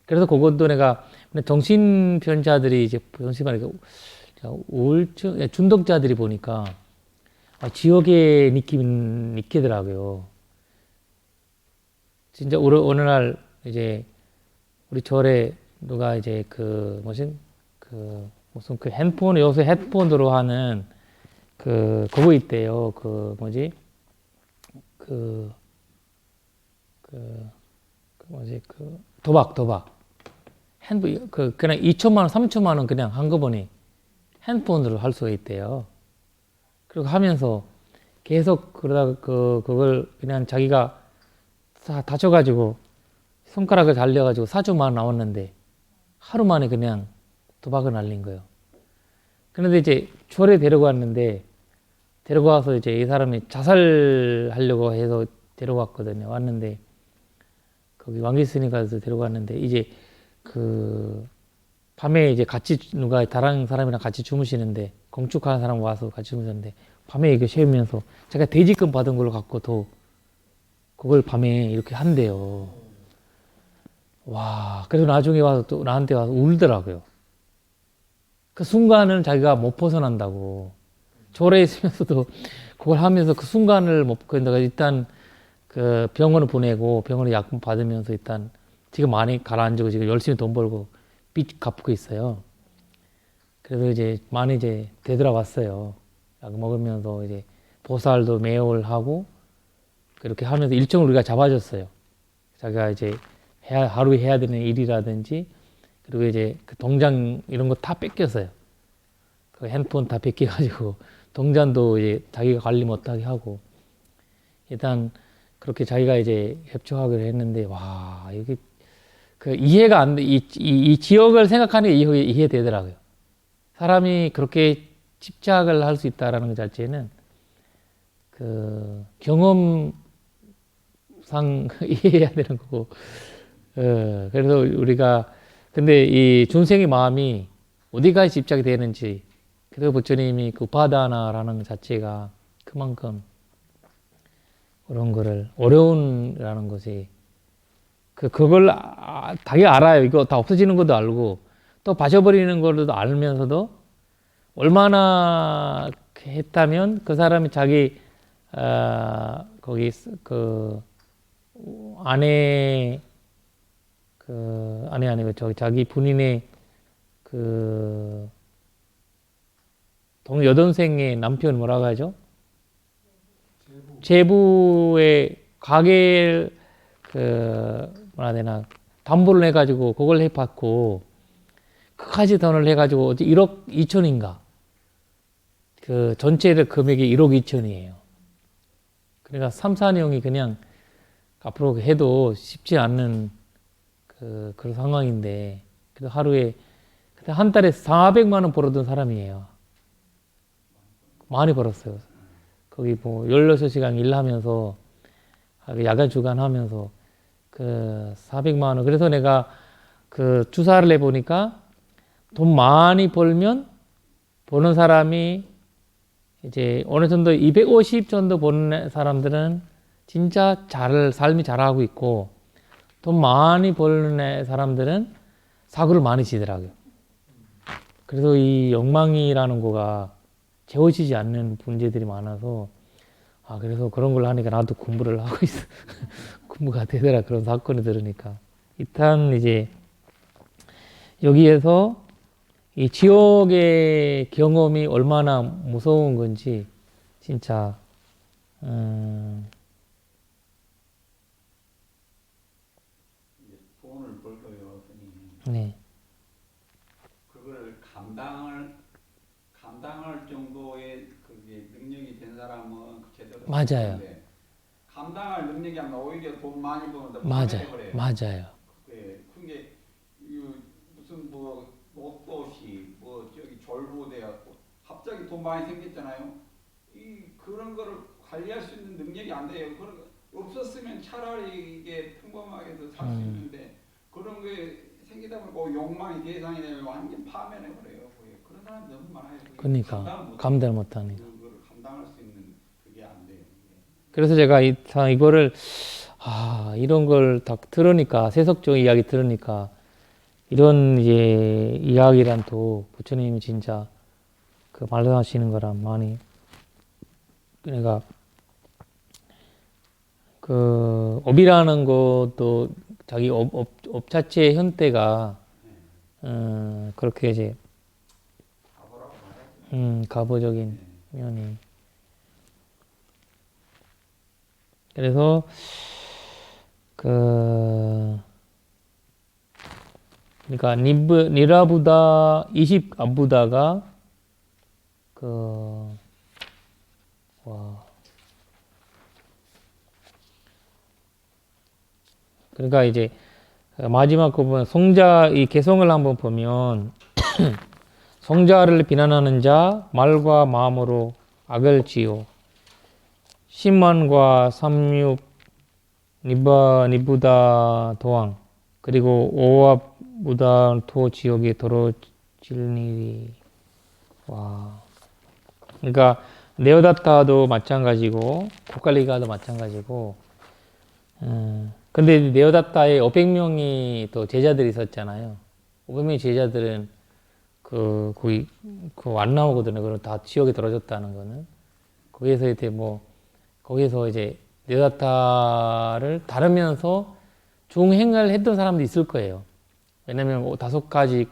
그래서 그것도 내가 정신병자들이 이제 우울증 중독자들이 보니까 지옥의 느낌이 있더라고요. 진짜 어느 날 이제 우리 절에 누가 이제 무슨 핸드폰 요새 헤드폰으로 하는 그거 있대요. 도박. 핸드폰 그냥 2천만 원, 3천만 원 그냥 한꺼번에 핸드폰으로 할 수가 있대요. 그리고 하면서 계속 그러다가 그걸 그냥 자기가 다쳐가지고 손가락을 잘려가지고 4천만 원 나왔는데 하루 만에 그냥 도박을 날린 거예요. 그런데 이제 절에 데려가서 이제 이 사람이 자살하려고 해서 데려갔거든요. 왔는데 거기 왕기스님 가서 데려갔는데 이제 밤에 이제 같이 누가 다른 사람이랑 같이 주무시는데 건축하는 사람 와서 같이 주무셨는데 밤에 이거 쉬면서 제가 대지금 받은 걸로 갖고 또 그걸 밤에 이렇게 한대요. 와, 그래서 나중에 와서 또 나한테 와서 울더라고요. 그 순간을 자기가 못 벗어난다고. 절에 있으면서도 그걸 하면서 그 순간을 못 벗어난다고. 일단 병원을 보내고 병원에 약 받으면서 일단 지금 많이 가라앉고 지금 열심히 돈 벌고 빚 갚고 있어요. 그래서 이제 많이 이제 되돌아왔어요. 약 먹으면서 이제 보살도 매월 하고 그렇게 하면서 일정을 우리가 잡아줬어요. 자기가 이제 하루에 해야 되는 일이라든지 그리고 이제 그 동장 이런 거 다 뺏겼어요. 그 핸드폰 다 뺏겨가지고 동장도 이제 자기가 관리 못하게 하고 일단 그렇게 자기가 이제 협조하기로 했는데 와 여기 이해가 안 돼. 이 지역을 생각하는 게 이해되더라고요. 사람이 그렇게 집착을 할 수 있다라는 것 자체는 경험상 이해해야 되는 거고. 그래서 우리가 근데 이 중생의 마음이 어디까지 집착이 되는지 그래서 부처님이 우파다나라는 것 자체가 그만큼 그런 거를 어려운라는 것이 그걸 자기가 알아요. 이거 다 없어지는 것도 알고 또 빠져버리는 것도 알면서도 얼마나 했다면 그 사람이 자기 거기 아내 아내 아니고 자기 본인의 여동생의 남편 뭐라고 하죠? 제부의 가게를 뭐라 해야 되나, 담보를 해가지고 그걸 해봤고, 그까지 돈을 해가지고 어제 1억 2천인가. 그 전체 금액이 1억 2천이에요. 그러니까 3, 4년이 그냥 앞으로 해도 쉽지 않는 그런 상황인데, 그래도 하루에, 그때 한 달에 400만 원 벌었던 사람이에요. 많이 벌었어요. 거기 뭐 16시간 일하면서, 야간 주간 하면서, 400만 원. 그래서 내가 주사를 해보니까 돈 많이 벌면 버는 사람이 이제 어느 정도 250 정도 버는 사람들은 진짜 삶이 잘하고 있고, 돈 많이 버는 사람들은 사고를 많이 치더라고요. 그래서 이 욕망이라는 거가 채워지지 않는 문제들이 많아서, 그래서 그런 걸 하니까 나도 공부를 하고 있어. 공부가 되더라. 그런 사건을 들으니까. 일단 이제 여기에서 이 지옥의 경험이 얼마나 무서운 건지 진짜 이제 돈을 벌고요, 선생님. 네. 그걸 감당할 정도의 그게 능력이 된 사람은 제대로 맞아요. 하는데, 감당할 능력이 안 나. 오히려 돈 많이 버는데 맞아요. 맞아요. 그게 무슨 뭐 로또시 뭐 저기 졸부대였고 갑자기 돈 많이 생겼잖아요. 그런 거를 관리할 수 있는 능력이 안 돼요. 그런 거 없었으면 차라리 이게 평범하게도 살 수 있는데, 그런 게 생기다 보니까 욕망이 대상이 되면 완전 파면해 버려요. 그런 사람 너무 많아요. 그러니까 감당을 못하니까. 그걸 감당할 수 있는 그게 안 돼요. 그래서 제가 이거를 이런 걸 다 들으니까, 세속적 이야기 들으니까, 이런 이제 이야기란 또 부처님이 진짜 말씀하시는 거랑 많이, 그러니까 업이라는 것도 자기 업 자체의 현대가 그렇게 이제 가부적인 면이. 그래서 그러니까 니라부다 20 안부다가 그러니까 이제 마지막 부분 성자 이 개성을 한번 보면 성자를 비난하는 자 말과 마음으로 악을 지어 심만과 삼육 니부다 도왕 그리고 오합 무다토 지옥에 더러질니리. 그러니까 네오다타도 마찬가지고 고칼리가도 마찬가지고. 근데 네오다타에 500명이 또 제자들이 있었잖아요. 500명의 제자들은 거의 안 나오거든요. 그럼 다 지옥에 떨어졌다는 거는. 거기에서 이제 네오다타를 다루면서 중행을 했던 사람도 있을 거예요. 왜냐면 5가지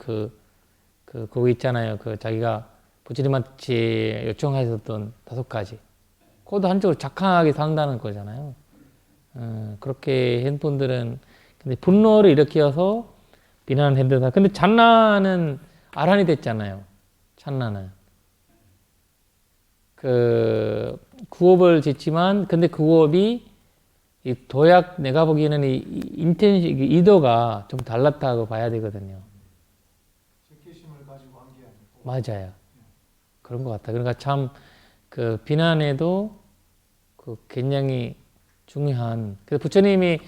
그거 있잖아요. 자기가 부처님한테 요청하셨던 5가지. 그것도 한쪽으로 착하게 산다는 거잖아요. 그렇게 한 분들은 근데 분노를 일으켜서 비난을 했던 사람. 근데 찬나는 아란이 됐잖아요. 찬나는 구업을 짓지만 근데 구업이 이 도약 내가 보기에는 의도가 좀 달랐다고 봐야 되거든요. 적개심을 가지고 한 게 아니고. 맞아요. 그런 것 같다. 그러니까 참 비난에도 굉장히 중요한. 그래서 부처님이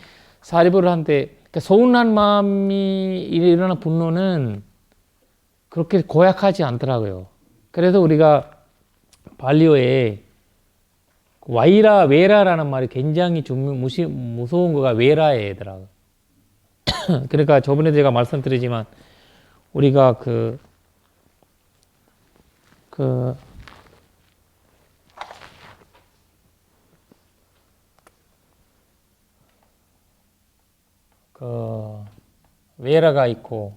사리부르한테 그러니까 서운한 마음이 일어나는 분노는 그렇게 고약하지 않더라고요. 그래서 우리가 발리어에 외라라는 말이 굉장히 무서운 거가 외라에더라고요. 그러니까 저번에 제가 말씀드리지만 우리가 외라가 있고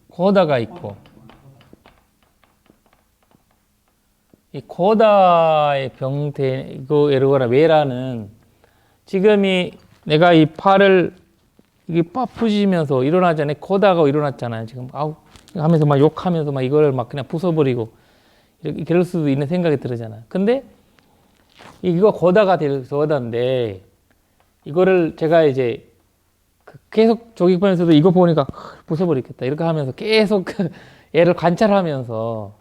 고다가 있고 이 코다의 병태, 이거 예를 들어 외라는 지금이 내가 이 팔을 이게 빡 부시면서 일어나잖아요. 코다가 일어났잖아요. 지금 아우 하면서 막 욕하면서 막 이걸 막 그냥 부숴버리고 이렇게 그럴 수도 있는 생각이 들잖아요. 근데 이거 고다가 될 거다인데 이거를 제가 이제 계속 조기반에서도 이거 보니까 부숴버리겠다 이렇게 하면서 계속 그 애를 관찰하면서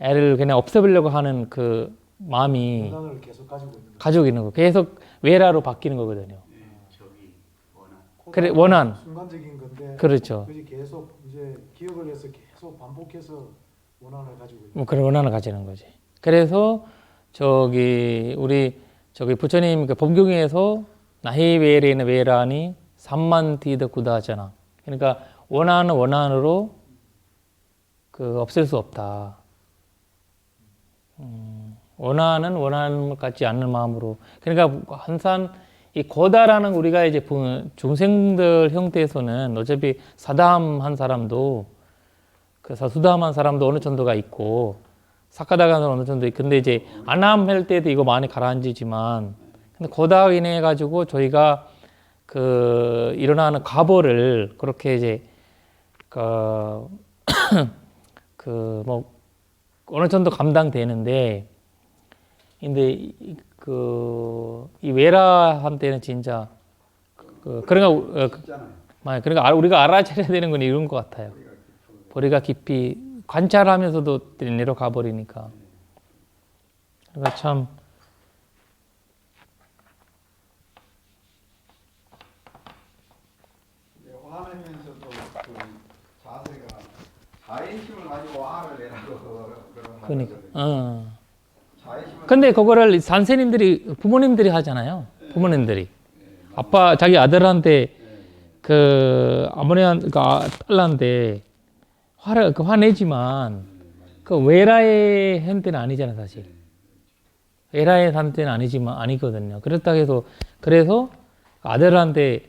애를 그냥 없애보려고 하는 그 마음이 원한을 계속 가지고 있는 거죠. 가지고 있는 거 계속 외라로 바뀌는 거거든요. 저기 원한. 그래, 원한. 순간적인 건데 그렇죠. 그것이 계속 이제 기억을 해서 계속 반복해서 원한을 가지고 있는 뭐 그런 원한을 가지는 거지. 그래서 저기 우리 저기 부처님 그 법경에서 나히 외래는 외라니 삼만티드 구다하잖아. 그러니까 원한은 원한으로 그 없앨 수 없다. 원한은 원한 같지 않는 마음으로. 그러니까 항상 이 고다라는 우리가 이제 중생들 형태에서는 어차피 사담한 사람도 그 사수담한 사람도 어느 정도가 있고 사카다가는 어느 정도 있고 근데 이제 안함할 때도 이거 많이 가라앉히지만 근데 고다로 인해 가지고 저희가 그 일어나는 과보를 그렇게 이제 그 뭐 어느 정도 감당되는데 근데 이 외라한테는 진짜 그러니까 그러니까 우리가 알아차려야 되는 건 이런 것 같아요. 머리가 깊이 관찰하면서도 내려가 버리니까. 그러니까 참 화내면서도 그 자세가 자의심을 가지고 화를 내라고 그러니까. 하거든요. 자의심을 근데 그거를 선생님들이 부모님들이 하잖아요. 부모님들이 아빠 자기 아들한테 그 아버지한테 그 딸한테 화내지만 그 외라의 형태는 아니잖아 사실. 외라의 상태는 아니지만 아니거든요. 그렇다고 해서 그래서 아들한테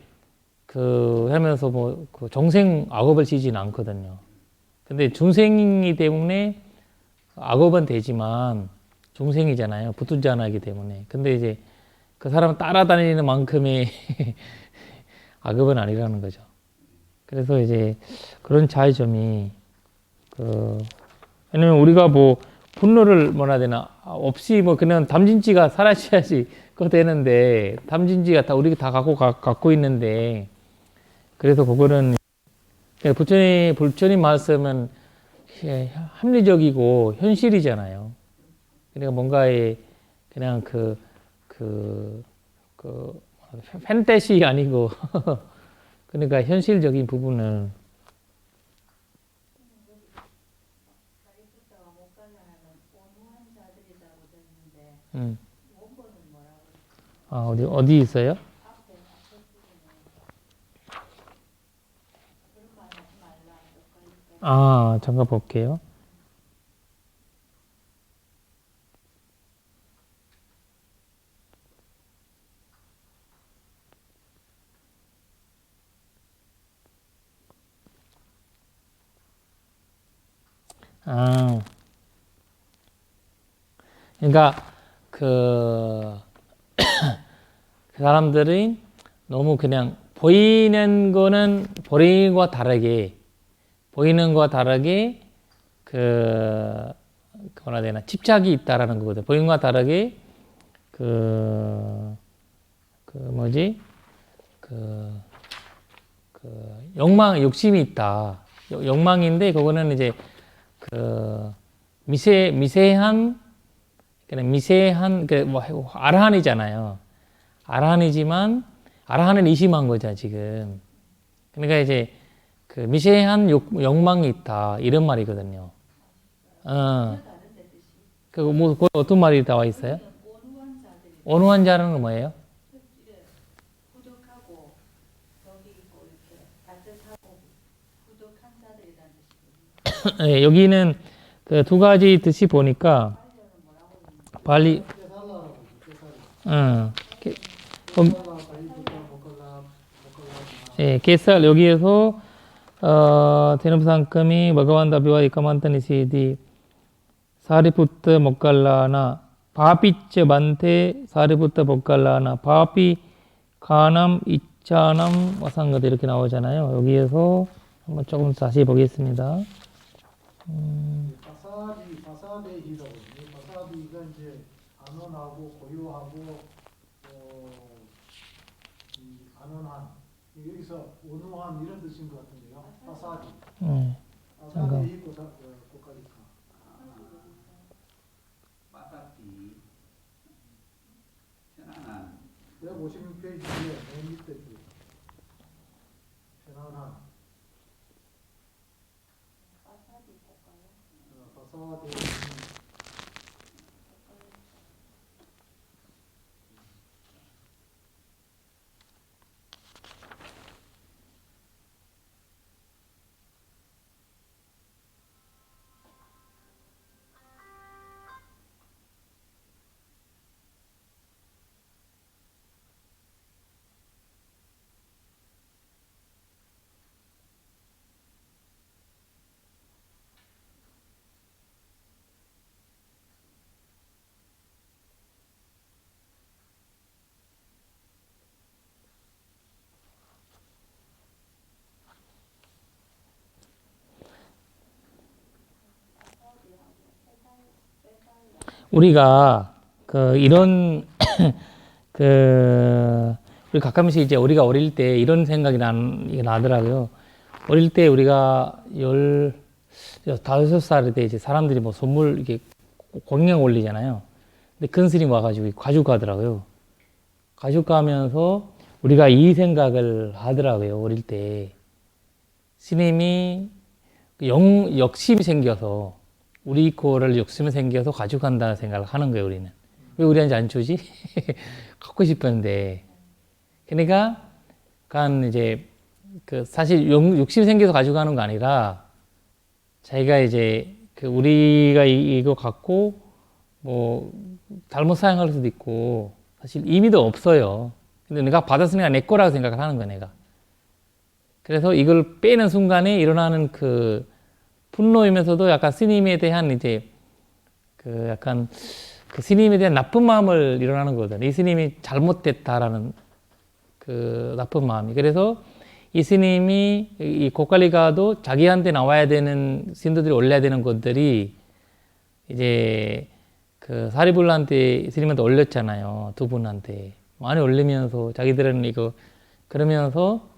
그 하면서 뭐 그 정생 악업을 지지는 않거든요. 근데 중생이기 때문에 악업은 되지만 중생이잖아요. 부투자나이기 때문에. 근데 이제 그 사람 따라다니는 만큼의 악업은 아니라는 거죠. 그래서 이제 그런 차이점이 왜냐면 우리가 뭐 분노를 뭐라 해야 되나 없이 뭐 그냥 담진지가 사라져야지 그거 되는데 담진지가 다 우리가 다 갖고 있는데 그래서 그거는 부처님 말씀은 합리적이고 현실이잖아요. 그러니까 뭔가의 그냥 판타시 아니고 그러니까 현실적인 부분을 아 어디 있어요? 아 잠깐 볼게요. 아 그러니까 그 사람들이 너무 그냥 보이는 거는 보이는 것과 다르게 뭐라 해야 되나 집착이 있다라는 거거든. 보이는 것과 다르게 욕심이 있다. 욕망인데 그거는 이제 미세한 뭐 아라한이잖아요. 아라한이지만 아라한은 이심한 거죠 지금. 그러니까 이제 그 미세한 욕망이 있다 이런 말이거든요. 뭐 어떤 말이 나와 있어요? 온후한 자는 건 뭐예요? 네, 여기는 그 두 가지 뜻이 보니까 발리 게살 여기에서 대노부상금이 머가완다비와 이까만타니시디 사리푸트 모칼라나 바피ච්체 반테 사리푸트 모칼라나 바피 가남 이차남 와상가도 이렇게 나오잖아요. 여기에서 한번 조금 다시 보겠습니다. 바사데이라고 바사디가 이제 안온하고 고요하고 이 안온한 여기서 온화한 이런 뜻인 것 같은데요. 바사디. 바사데이 고칼리카. 마사티 편안한 156페이지 뒤에 맨 밑에 줄. 편안한. 바사데이. 우리가 이런 우리 가끔씩 이제 우리가 어릴 때 이런 생각이 나더라고요. 어릴 때 우리가 15살 때 이제 사람들이 뭐 선물 이렇게 공양 올리잖아요. 근데 큰 스님 와가지고 가지고 가더라고요. 가지고 가면서 우리가 이 생각을 하더라고요. 어릴 때 스님이 욕심이 생겨서 우리 거를 욕심이 생겨서 가지고 간다는 생각을 하는 거예요. 우리는 왜 우리한테 안 주지? 갖고 싶었는데. 그러니까 이제 사실 욕심이 생겨서 가지고 가는 거 아니라 자기가 이제 우리가 이거 갖고 뭐 잘못 사용할 수도 있고 사실 의미도 없어요. 근데 내가 받았으니까 내 거라고 생각을 하는 거야, 내가. 그래서 이걸 빼는 순간에 일어나는 분노이면서도 약간 스님에 대한 이제 약간 스님에 대한 나쁜 마음을 일어나는 거거든요. 이 스님이 잘못됐다라는 나쁜 마음이. 그래서 이 스님이 이 고칼리가도 자기한테 나와야 되는 신도들이 올려야 되는 것들이 이제 사리불라한테 스님한테 올렸잖아요. 두 분한테 많이 올리면서 자기들은 이거 그러면서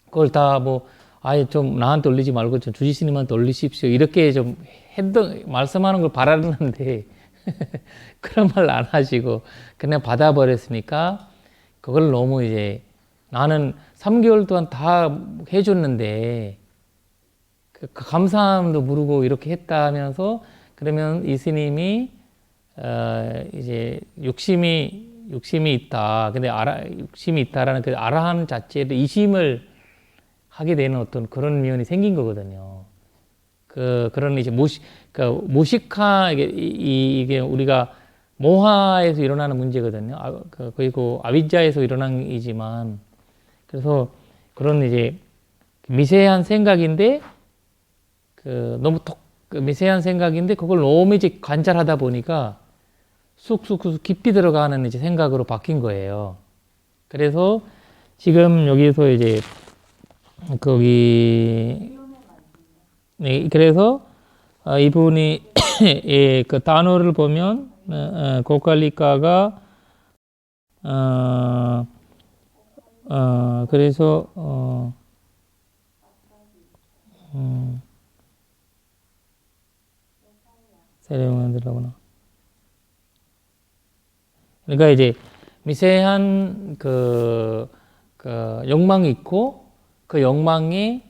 그걸 다 뭐 아예 좀 나한테 올리지 말고 좀 주지 스님한테 올리십시오 이렇게 좀 말씀하는 걸 바라는데 그런 말 안 하시고 그냥 받아버렸으니까 그걸 너무 이제 나는 3개월 동안 다 해줬는데 그 감사함도 모르고 이렇게 했다 하면서 그러면 이 스님이 이제 욕심이 있다. 근데 욕심이 있다라는 그 아라한 자체를 이심을 하게 되는 어떤 그런 면이 생긴 거거든요. 그런 이제 무식화 이게 우리가 모하에서 일어나는 문제거든요. 그리고 아비자에서 일어난 이지만 그래서 그런 이제 미세한 생각인데 너무 미세한 생각인데 그걸 너무 이제 관찰하다 보니까 쑥쑥 깊이 들어가는 이제 생각으로 바뀐 거예요. 그래서 지금 여기서 이제 네, 그래서 이분이 예, 그 단어를 보면 고칼리카가 그래서 세례명을 들어보나. 그러니까 이제 미세한 욕망이 있고 그 욕망이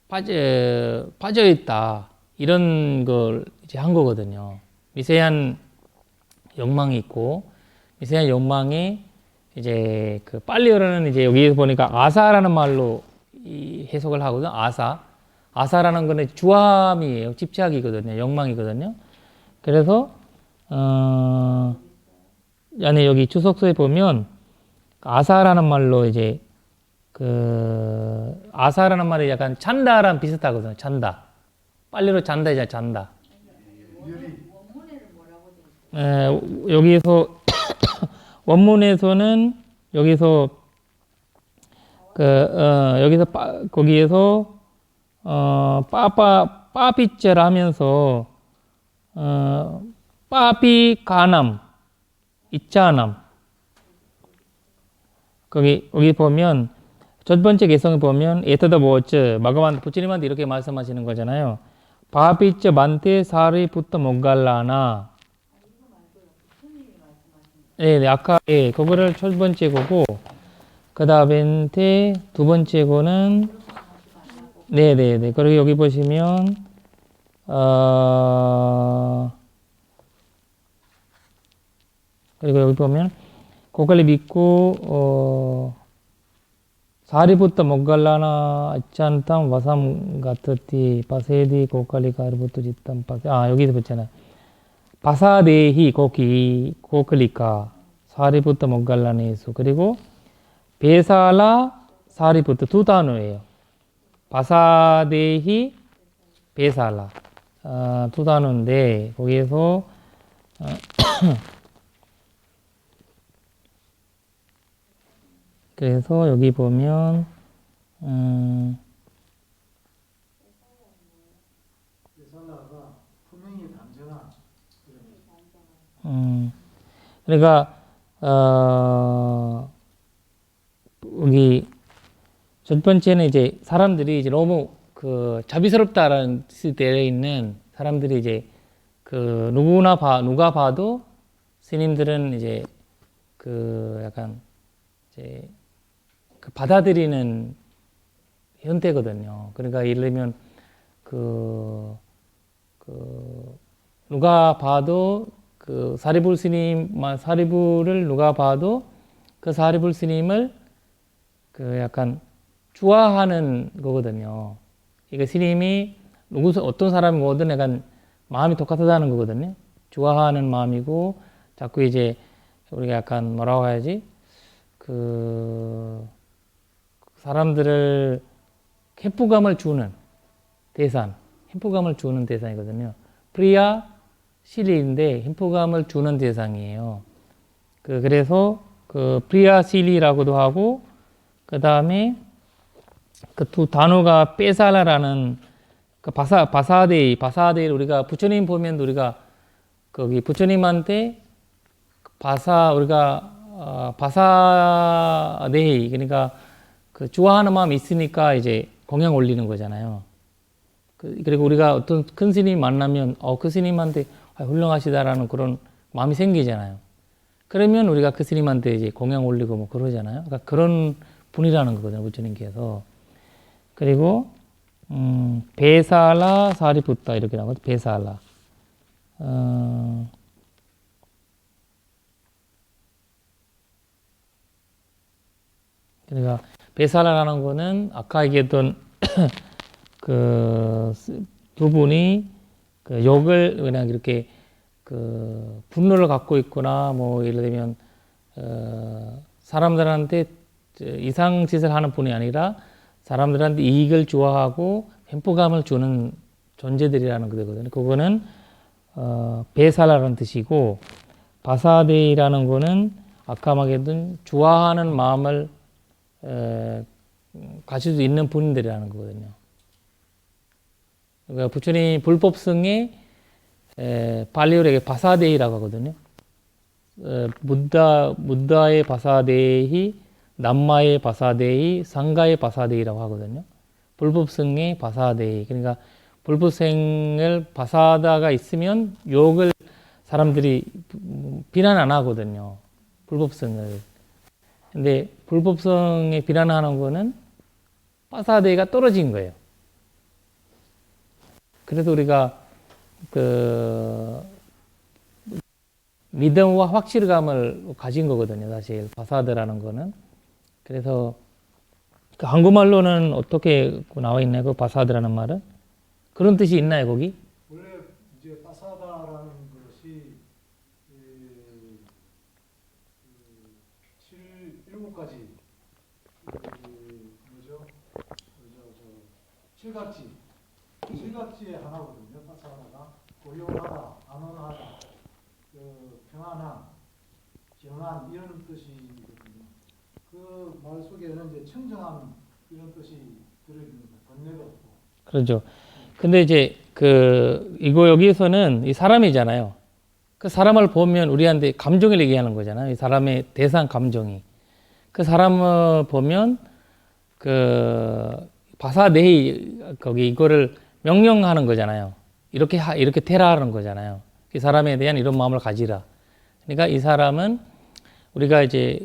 빠져 있다 이런 걸 이제 한 거거든요. 미세한 욕망이 있고 미세한 욕망이 이제 빨리 흐르는 이제 여기 보니까 아사라는 말로 해석을 하거든요. 아사라는 거는 주함이에요. 집착이거든요. 욕망이거든요. 그래서 안에 여기 주석서에 보면 아사라는 말로 이제 아사라는 말이 약간 찬다랑 비슷하거든요. 찬다. 빨리로 잔다이잖아, 잔다. 유리. 여기서 원문에서는 여기서 여기서 거기에서 빠삐째라 하면서 빠삐 가남 있자남 여기 보면 첫 번째 개성을 보면 에타다 뭐츠 마가만 부처님한테 이렇게 말씀하시는 거잖아요. 바비츠 만테 사리부터 못갈라나. 네, 아까 그거를 첫 번째 거고 그 다음에 두 번째 거는 네네네. 그리고 여기 보시면 그리고 여기 보면 고갈리 믿고 사리부터 못갈라나 아짠탐 와삼 가트티 바세디 고갈리 가르부터 짓탐 바세 여기서 붙잖아. 바사데히 고클리카 사리부터 못갈라네수 그리고 베살라 사리부터 두 단어예요. 바사데히 베살라 두 단어인데 거기에서 그래서 여기 보면 예살라가 분명히 단정한 그러니까 여기 첫 번째는 이제 사람들이 이제 너무 그 자비스럽다라는 뜻이 되어 있는 사람들이 이제 그 누가 봐도 스님들은 이제 그 약간 이제 그 받아들이는 형태거든요. 그러니까 예를 들면 누가 봐도 그 사리불 스님만 사리불을 누가 봐도 그 사리불 스님을 그 약간 좋아하는 거거든요. 그러니까 스님이 어떤 사람이 뭐든 약간 마음이 똑같다는 거거든요. 좋아하는 마음이고 자꾸 이제 우리가 약간 뭐라고 해야지 그 사람들을 행복감을 주는 행복감을 주는 대상이거든요. 프리야 실리인데 행복감을 주는 대상이에요. 그래서 그 프리야 실리라고도 하고 그 다음에 그 두 단어가 빼살라라는 그 바사데이 우리가 부처님 보면 우리가 거기 부처님한테 우리가 바사데이 그러니까 그 좋아하는 마음이 있으니까 이제 공양 올리는 거잖아요. 그리고 우리가 어떤 큰 스님 만나면 그 스님한테 훌륭하시다라는 그런 마음이 생기잖아요. 그러면 우리가 그 스님한테 이제 공양 올리고 뭐 그러잖아요. 그러니까 그런 분이라는 거거든요, 부처님께서. 그리고 베살라 사리푸타 이렇게 나오고 베살라. 그러니까 베살라라는 거는 아까 얘기했던 그 두 분이 그 욕을 그냥 이렇게 그 분노를 갖고 있거나 뭐 예를 들면 사람들한테 이상 짓을 하는 분이 아니라 사람들한테 이익을 좋아하고 행복감을 주는 존재들이라는 거거든요. 그거는 베살라라는 뜻이고 바사데이라는 거는 아까 말했던 좋아하는 마음을 가질 수 있는 분들이라는 거거든요. 그러니까 부처님 불법성에 발리어에게 바사데이라고 하거든요. 무다의 바사데이, 남마의 바사데이, 상가의 바사데이라고 하거든요. 불법성의 바사데이. 그러니까 불법성을 바사다가 있으면 욕을 사람들이 비난 안 하거든요. 불법성을. 근데 불법성에 비난하는 거는 바사데이가 떨어진 거예요. 그래서 우리가 그 믿음과 확실감을 가진 거거든요. 사실 바사드라는 거는. 그래서 그 한국말로는 어떻게 나와 있나요? 그 바사드라는 말은? 그런 뜻이 있나요, 거기? 원래 이제 빠사다라는 것이 일곱 가지 뭐죠? 칠각지의 하나거든요. 빠사다가 고요하다, 안온하다, 평안함, 경안 이런 뜻이거든요. 그 말 속에는 이제 청정함 이런 뜻이 들어있습니다. 번뇌가 없고. 그렇죠. 근데 이제 이거 여기에서는 이 사람이잖아요. 그 사람을 보면 우리한테 감정을 얘기하는 거잖아요. 이 사람의 대상 감정이. 그 사람을 보면 바사데이 거기 이거를 명령하는 거잖아요. 이렇게 테라하는 거잖아요. 이 사람에 대한 이런 마음을 가지라. 그러니까 이 사람은 우리가 이제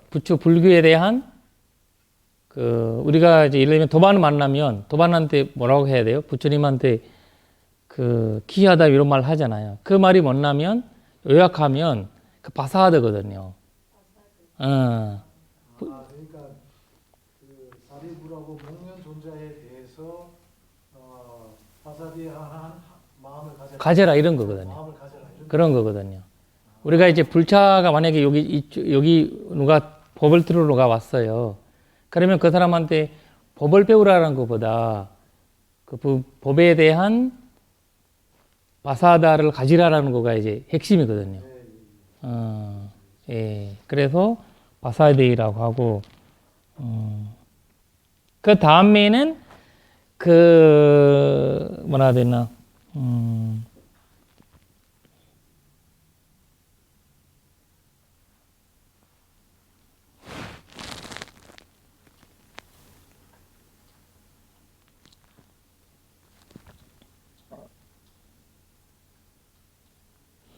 부처 불교에 대한 우리가 이제 예를 들면 도반을 만나면 도반한테 뭐라고 해야 돼요? 부처님한테 기이하다 이런 말 하잖아요. 그 말이 뭐냐면 요약하면 바사드거든요. 그러니까 사리부라고 목련 존자에 대해서 바사디한 마음을 가져라 이런 거거든요. 마음을 가져라 이런 그런 거거든요. 우리가 이제 불자가 만약에 여기 누가 법을 들으러가 왔어요. 그러면 그 사람한테 법을 배우라는 것보다 법에 대한 바사다를 가지라라는 거가 이제 핵심이거든요. 예. 그래서 바사데이라고 하고, 그 다음에는 뭐라 해야 되나,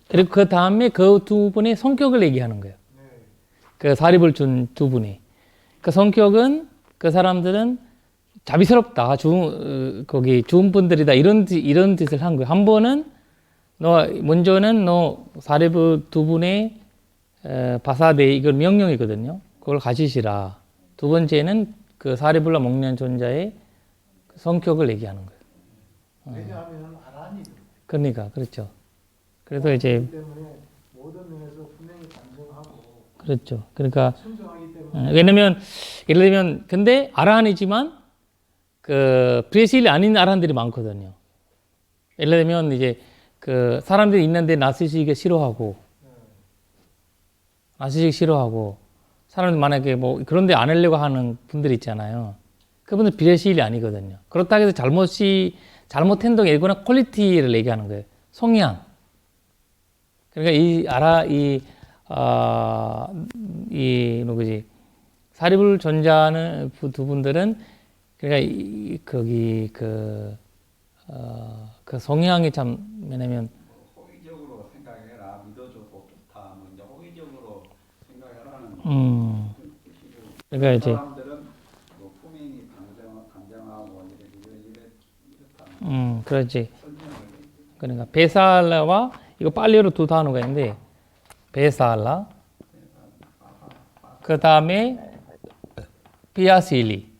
그리고 그 다음에 그 두 분의 성격을 얘기하는 거예요. 그 사립을 준 두 분이. 그 성격은 그 사람들은 자비스럽다, 거기 좋은 분들이다 이런 뜻을 한 거예요. 한 번은 먼저는 사립 두 분의 바사데 이걸 명령이거든요. 그걸 가지시라. 두 번째는 그 사리불라 목련 존자의 성격을 얘기하는 거예요. 왜냐하면 아란이거든요. 그러니까 그렇죠. 그래서 이제 그렇기 때문에 모든 면에서 분명히 단정하고 그렇죠. 그러니까 청정하기 때문에 왜냐면 예를 들면 근데 아라한이지만 브레실이 아닌 아라한들이 많거든요. 예를 들면 이제 사람들이 있는데 나스시기 싫어하고 사람들 만약에 뭐 그런데 안 하려고 하는 분들 있잖아요. 그분들 비례시일이 아니거든요. 그렇다고 해서 잘못 행동 예거나 퀄리티를 얘기하는 거예요. 성향. 그러니까 누구지? 사리불 존자는 두 분들은 그러니까 그 성향이 참 왜냐면 호의적으로 생각해라 믿어주고 좋다 뭐 이제 호의적으로 생각해라는 뜻이고 그러니까 이제 사람들은 뭐 품행이 단정하고 이렇다 그렇지. 설명을 그러니까 베살라와 이거 빨리로 두 단어가 있는데 베살라 그 다음에 피아실리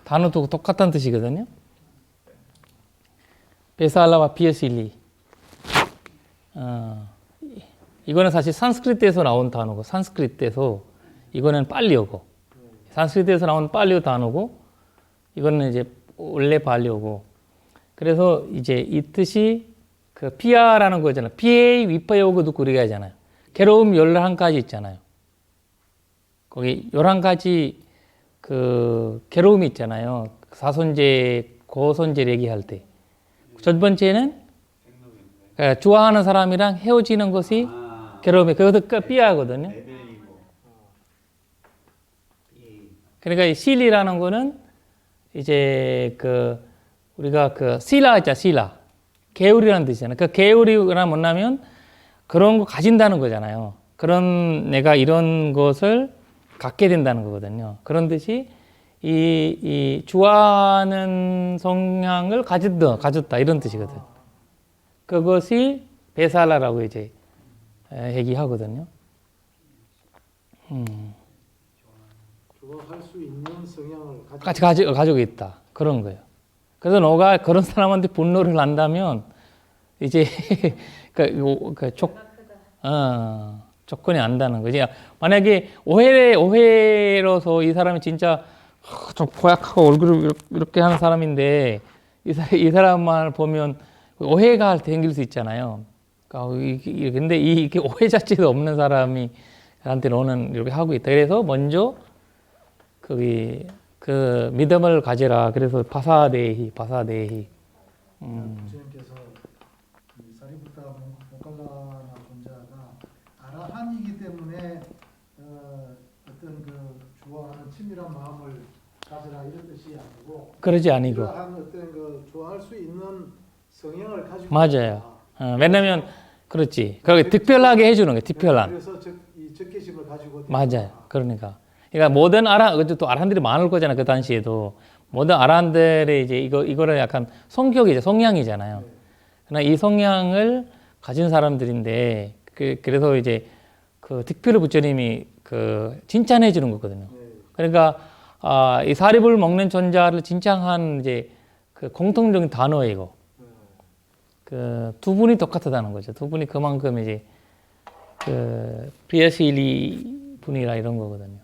단어도 똑같은 뜻이거든요. 베살라와 피아실리 이거는 사실 산스크리트에서 나온 단어고 산스크리트에서 이거는 팔리어고 산스크리트에서 나온 팔리어 단어고 이거는 이제 원래 발리어고 그래서 이제 이 뜻이 피아라는 거잖아요. 피에이 위파요고 듣고 우리가 하잖아요. 괴로움 11가지 있잖아요. 거기 11가지 괴로움이 있잖아요. 사손제, 고손제 얘기할 때. 첫 번째는 좋아하는 사람이랑 헤어지는 것이 괴로움이 그것도 삐아거든요. 그러니까 이 실이라는 거는 이제 우리가 실라 있잖아, 실라. 계율이라는 뜻이잖아요. 계율이가 뭐냐면 그런 거 가진다는 거잖아요. 내가 이런 것을 갖게 된다는 거거든요. 그런 듯이 이 좋아하는 성향을 가졌다 이런 뜻이거든. 그것이 베살라라고 이제 얘기하거든요. 좋아할 수 있는 성향을 가지고 있다. 그런 거예요. 그래서 너가 그런 사람한테 분노를 한다면 이제 조건이 안다는 거지. 만약에 오해로서 이 사람이 진짜 좀 고약하고 얼굴을 이렇게 하는 사람인데 이 사람만 보면 오해가 생길 수 있잖아요. 근데 이게 오해 자체도 없는 사람이 나한테 너는 이렇게 하고 있다. 그래서 먼저 그 믿음을 가지라. 그래서 바사데히. 부처님께서 이 사리부타 모칼라나 존자가 아라한이기 때문에 어떤 그 좋아하는 친밀한 마음을 가지라 이런 뜻이 아니고 그러지 아니고. 이러한 어떤 그 좋아할 수 있는 성향을 가지고 맞아요. 왜냐면 그렇지. 그렇게 특별하게 해주는 거예요. 특별한. 그래서 이 적개심을 가지고 맞아요. 그러니까 모든 또 아란들이 많을 거잖아. 그 당시에도 모든 아란들의 이제 이거를 약간 성격이죠. 성향이잖아요. 그러나 이 성향을 가진 사람들인데 그래서 이제 그 특별히 부처님이 그 칭찬해 주는 거거든요. 그러니까 이 사립을 먹는 존자를 칭찬한 이제 그 공통적인 단어예요. 이거. 그 두 분이 똑같다는 거죠. 두 분이 그만큼 이제 그 프리아실리 분이라 이런 거거든요.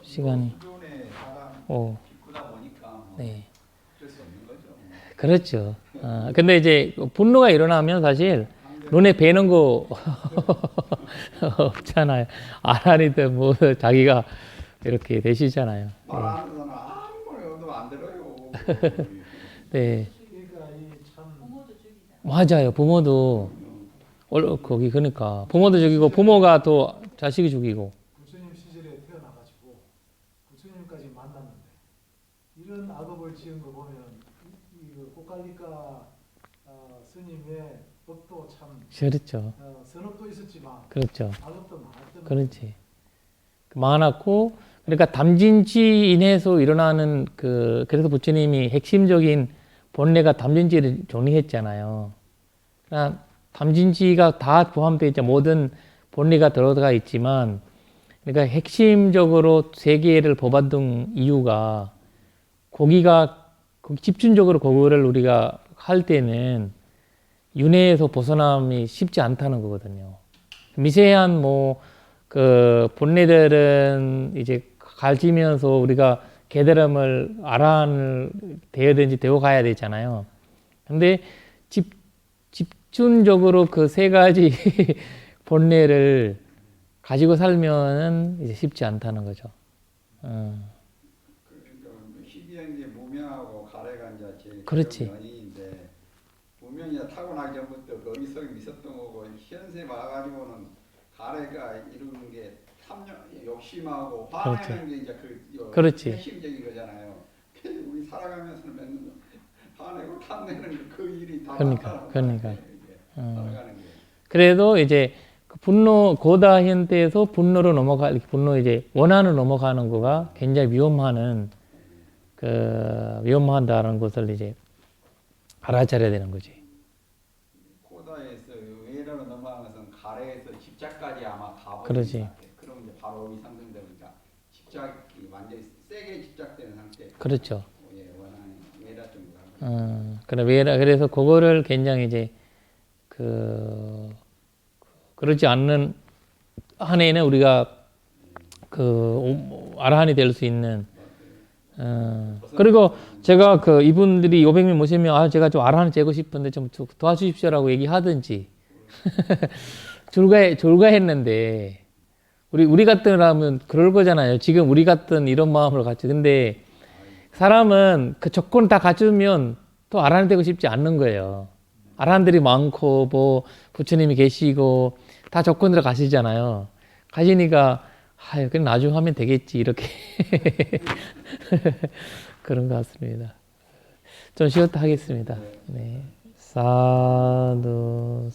시간이 비꾸다 보니까 네. 어쩔 수 없는 거죠. 그렇죠. 근데 이제 분노가 일어나면 사실 눈에 뵈는 거 없잖아요. 아란이든 뭐 자기가 이렇게 되시잖아요. 말하는 사람 아무것도 안 들어요. 네. 그러니까 이참 맞아요. 부모도 거기 그러니까 부모도 죽이고 부모가 또 자식이 죽이고. 부처님 시절에 태어나가지고 부처님까지 만났는데 이런 악업을 지은 거 보면 이 꼬깔리까 스님의 법도 참 그렇죠. 선업도 있었지만 그렇죠. 악업도 많았던 그렇지. 많았고 그러니까 담진지 인해서 일어나는 그래서 부처님이 핵심적인 본래가 담진지를 정리했잖아요. 그러니까 담진지가 다 포함되어 있죠. 모든 본래가 들어가 있지만 그러니까 핵심적으로 세 개를 뽑아둔 이유가 거기 집중적으로 그거를 우리가 할 때는 윤회에서 벗어남이 쉽지 않다는 거거든요. 미세한 그 본래들은 이제 가지면서 우리가 계대람을 아란을 되어든지 되어 가야 되잖아요. 근데 집중적으로 그 세 가지 본래를 가지고 살면은 이제 쉽지 않다는 거죠. 그러니까 희귀한 게 무명하고 가래가 이제 제일 그렇지. 연인인데 무명이 타고나기 전부터 그 의성이 있었던 거고 현세 와가지고는 가래가 이루는 게 욕심하고 화내는 게 이제 그렇지. 핵심적인 거잖아요. 우리 살아가면서는 맨날 화내고 탐내는 그 일이 다 그러니까. 살아가는 게. 그래도 이제 그 분노 고다 현대에서 분노로 분노 이제 원한을 넘어가는 거가 굉장히 위험한다는 것을 이제 알아차려야 되는 거지. 고다에서 외라로 넘어가는 것은 가래에서 집착까지 아마 가버린 그러지. 상태. 그럼 이제 바로 상승되니까 집착이 완전히 세게 집착되는 상태. 그렇죠. 예, 원하는 외라 쪽으로. 그래서 그거를 굉장히 이제 그러지 않는 한에는 우리가 아라한이 될 수 있는. 그리고 제가 이분들이 500명 모시면 제가 좀 아라한이 되고 싶은데 좀 도와주십시오라고 얘기하든지 졸가했는데 우리 같으면 그럴 거잖아요. 지금 우리 같은 이런 마음을 갖지. 근데 사람은 그 조건 다 갖추면 또 아라한이 되고 싶지 않는 거예요. 아라한들이 많고 부처님이 계시고 다 조건으로 가시잖아요. 가시니까 그냥 나중에 하면 되겠지 이렇게 그런 것 같습니다. 좀 쉬었다 하겠습니다. 네. 사두.